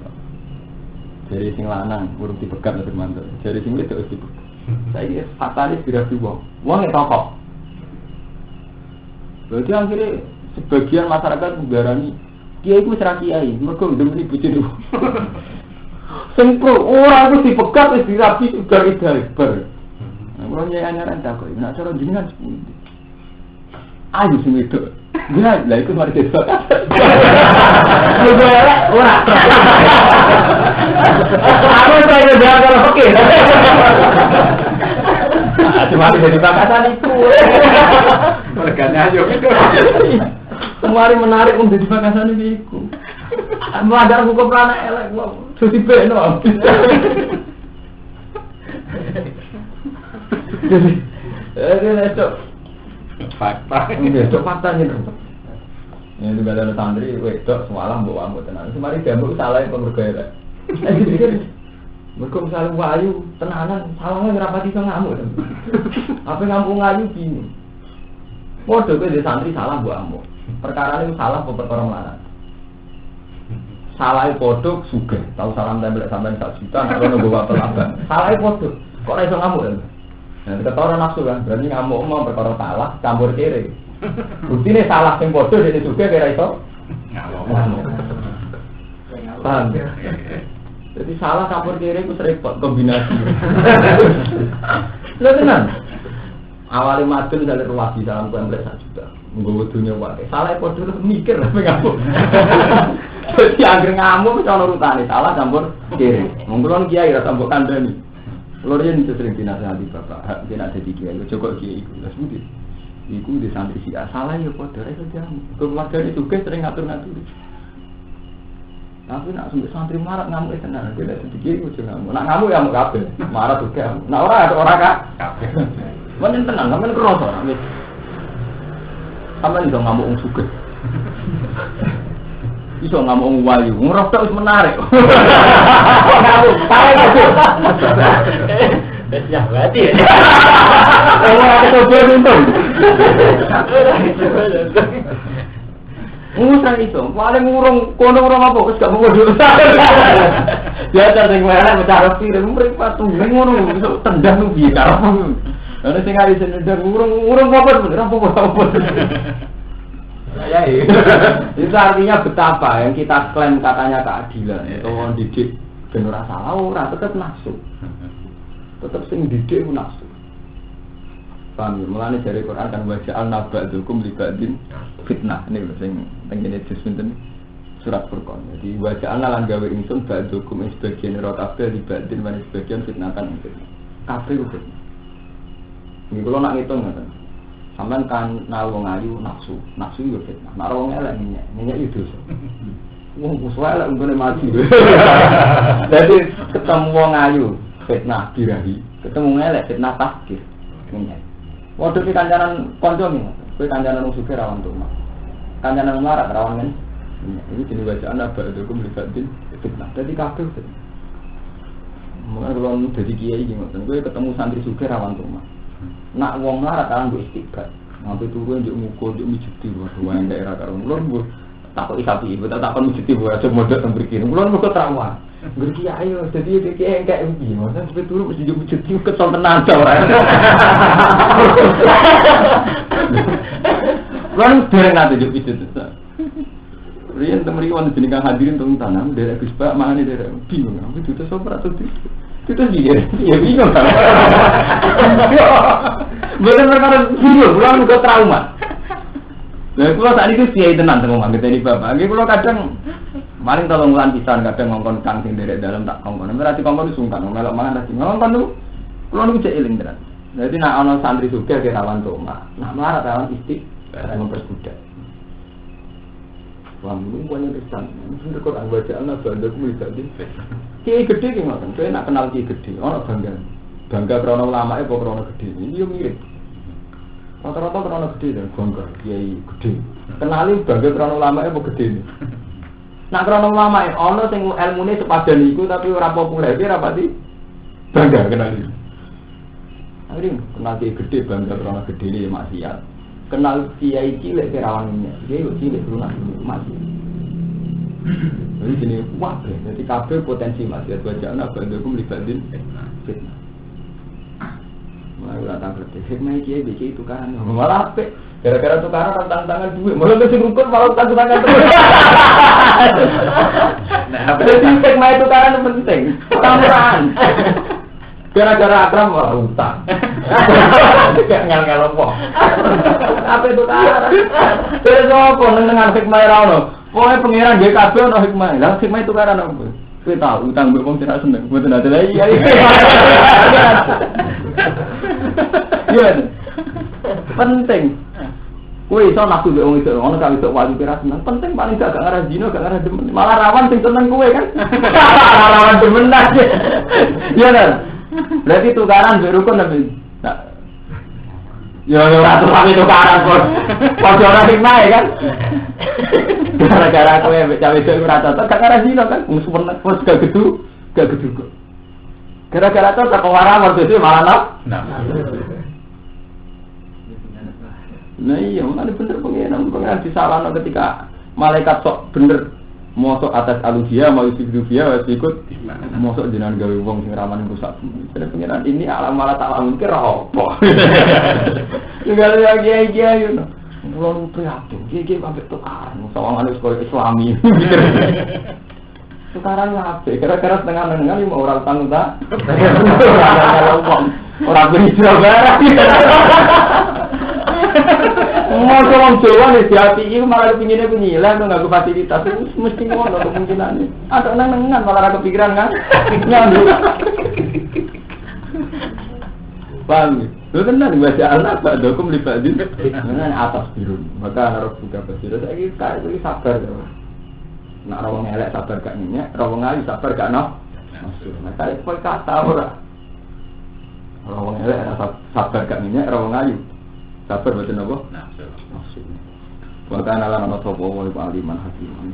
Jadi sing lanang urung dipegat lebih mantap. Jadi sing wedok wis dipegat. Saya fatalis tidak dibuang. Uang itu tokoh. Berarti akhirnya sebagian masyarakat menggarani kiai itu serah kiai. Mereka udah meni bujur. Sempro orang itu dipegat wis dirapi garis-garis ber. Nah, kalau nyanyaran tak kok. Nak cara jenengan sepuluh. Ayo sing wedok. Lah itu mari dipegat. Ora. Aku saya udah kalau oke. Cuma dari bakasan itu. Merganya aja gitu. Kemarin menarik untuk di bakasan itu. Melanggar hukum anak elek, susi beno. Jadi itu Fakta. Itu faktanya. Ini juga ada santri, wedok semalam bawa ambo tenan. Semari diambil salah yang pemergaya. Mereka misalnya wayu tenanan, salahnya ngerapati ke ngamuk. Apa ngamuk ngayu gini. Waduh, di santri salah buat amuk. Perkara ini salah perkara mana? Salah podok suge, tahu salam tembel sampai 1 juta, kalau nunggu apa apa. Salah podok, kok iso ngamuk kan? Nah, ketoran nafsu kan, berarti ngamuk mau perkara salah, campur kiri. Bukti ini salah yang podok jadi suge kira iso ngamuk. Paham? Jadi salah campur kiri itu repot kombinasi. Lah tenan. Awalnya madun dari ruwadi dalam tembel 1 juta. Nggo dunya wae. Salah padha mikir apa ngamuk. Jadi anggere ngamuk cara urutane salah campur kiri. Monggo kiai ra tambah kandhani. Lho yen itu sering dinasihati bapak, hak yen ada di kiai, coba kiai iku. Lah sepundi? Iku di santri si salah ya padha iso jamu. Keluargane juga sering ngatur-ngatur. Tapi nak sampai santri marah ngamuk tenan, dia tidak sedikit ujuk ngamuk. Nak ngamuk ya ngamuk kabeh, marah juga. Nak orang kak. Mending tenang, sampean kerasa. Sampean iso ngamuk wong sugih. Iso ngamuk wong wayu, ngrasa wis menarik. Ngamuk, paling aja. Ya berarti. Ora kecoba untung. Ngusang itu, paling ngurung, kono ngurung apa, wis gak mau dulu. Biasa sing merah mencari piring, mereka tuh ngurung, tendang tuh biar apa. Ada sing hari tendang ngurung apa, bener apa. Ya itu artinya betapa yang kita klaim katanya keadilan. Kalau didik bener salah, orang tetap nafsu. Tetap sing didik nafsu. Paham ya, mulanya dari Quran kan waja'al naba'dukum liba'din fitnah. Ini sing tengene juz pinten surat Furqan. Jadi waja'al lan gawe ingsun ba'dukum sebagian ira kabeh liba'din lan sebagian fitnatan fitnah. Kabeh itu. Ini kalau nak ngitung ngoten. Sampeyan kan wong ayu nafsu yo fitnah. Nek wong elek minyak itu dosa. Wong musuh elek nggone mati. Jadi ketemu wong ayu fitnah birahi, ketemu elek fitnah takdir. Minyak. Waduh ki kancanan kanca nih, kowe kancanan wong sugih rawan tuh, kancanan melarat rawan kan. Ini jenis bacaan ba'dukum liba'din fitnah. Dadi kabeh fitnah. Mulane kalau dadi kiai iki ngoten, kowe ketemu santri sugih rawan tuh. Nak wong melarat kan mbok istighfar. Ngambil turu njuk mukul, njuk mijuti wae daerah karo mulon mbok takok isapi, mbok takon mijuti wae aja modok teng mriki. Mulon kok trauma. Ngerti ayo, jadi kayak enggak ubi, maksudnya sampai turun mesti jujur kesel tenan ora. Lalu dereng nanti jujur itu. Rian temeri wan jenengan hadirin teng tanam, derek Gus Pak mangane derek bingung, aku itu sopra tuh. Itu dia, ya bingung kan? Bener perkara bingung, pulang juga trauma. Nah, kalau saat itu kiai tenan sama mangga tadi bapak. Lagi kalau kadang maling tolong ulan pisan, kadang ngongkon kang sing derek dalam tak ngongkon. Berarti ngongkon sungkan, melok mangan lagi ngongkon tuh. Kalau nu cek eling tenan. Jadi nak ono santri juga ke rawan toma, nak marah rawan isti, memperbudak. Wah, mungkin punya pesan. Mungkin Quran bacaan lah, benda aku bisa di. Kiai gede ki ngoten, kowe nak kenal kiai gede, ono bangga krana ulama e apa krana gede. Ini yo mirip. Rata-rata krana gede dan bangga kiai gede. Kenali bangga krana ulama e apa gede. Nak krana ulama e ono sing ilmune sepadan iku tapi ora populer, ora pati bangga kenali. Akhirnya kenal kiai gede bangga krana gedene maksiat. Kenal kiai cilik kerawannya, kiai cilik lunak masih. Jadi gini, wah, jadi kabel potensi maksiat bacaan apa itu melibatin fitnah. Mulai datang kerja, hikmah kiai bici itu kan, malah apa? Gara-gara tukaran tangan duit, malah kasih rukun malah tangan terus. Jadi hikmah itu kan penting, tambahan. Gara-gara akram malah utang. Kayak ngel-ngel apa? Apa itu kan? Terus apa dengan hikmah rano? Pokoknya pengiran dia kabel no hikmah. Lah hikmah itu kan apa? Kowe tahu utang mbek wong tidak seneng. Mboten ada lagi. Iya. Penting. Kowe iso nafsu mbek wong iso ono gak iso wali kira seneng. Penting paling gak ngarah dino, gak ngarah demen. Malah rawan sing seneng kowe kan. Rawan demen aja. Iya kan? Berarti tukaran mbek rukun tapi ya ora tapi tukaran kok. Padha ora hikmah kan. Gara-gara kowe mbek cawe dhewe ora cocok gak ngarah dino kan. Wis gak gedu kok. Gara-gara cocok kok ora mergo malah nah iya, makanya bener pengen disalahno ketika malaikat sok bener mosok atas alusia mau sikduvia wis ikut mosok jenengan gawe wong sing ramane rusak. Jadi pengiran ini alam malah tak lamun kira apa. Juga lagi yo. Kulo prihatin, iki sampe tukaran sawangane sekolah Islami. Tukaran ngape? Kira-kira setengah-setengah 5 orang tanggung tak? Orang berhijrah barang. Mau orang Jawa nih di hati ini malah kepinginnya penyilang tuh nggak fasilitas mesti ngono kemungkinannya. Ada nengan malah ada kepikiran kan? Nyandu. Paham? Lu tenang baca anak Pak Dokum libatin dengan atas biru. Maka harus buka pasir. Saya kayak itu sabar. Nak rawang elek sabar gak minyak, rawang ayu sabar gak noh. Nah saya pakai kata ora. Rawang elek sabar gak minyak, rawang ayu. Sabar betul apa? Nafsu. Bahkan ala nama sopo wa aliman hakiman.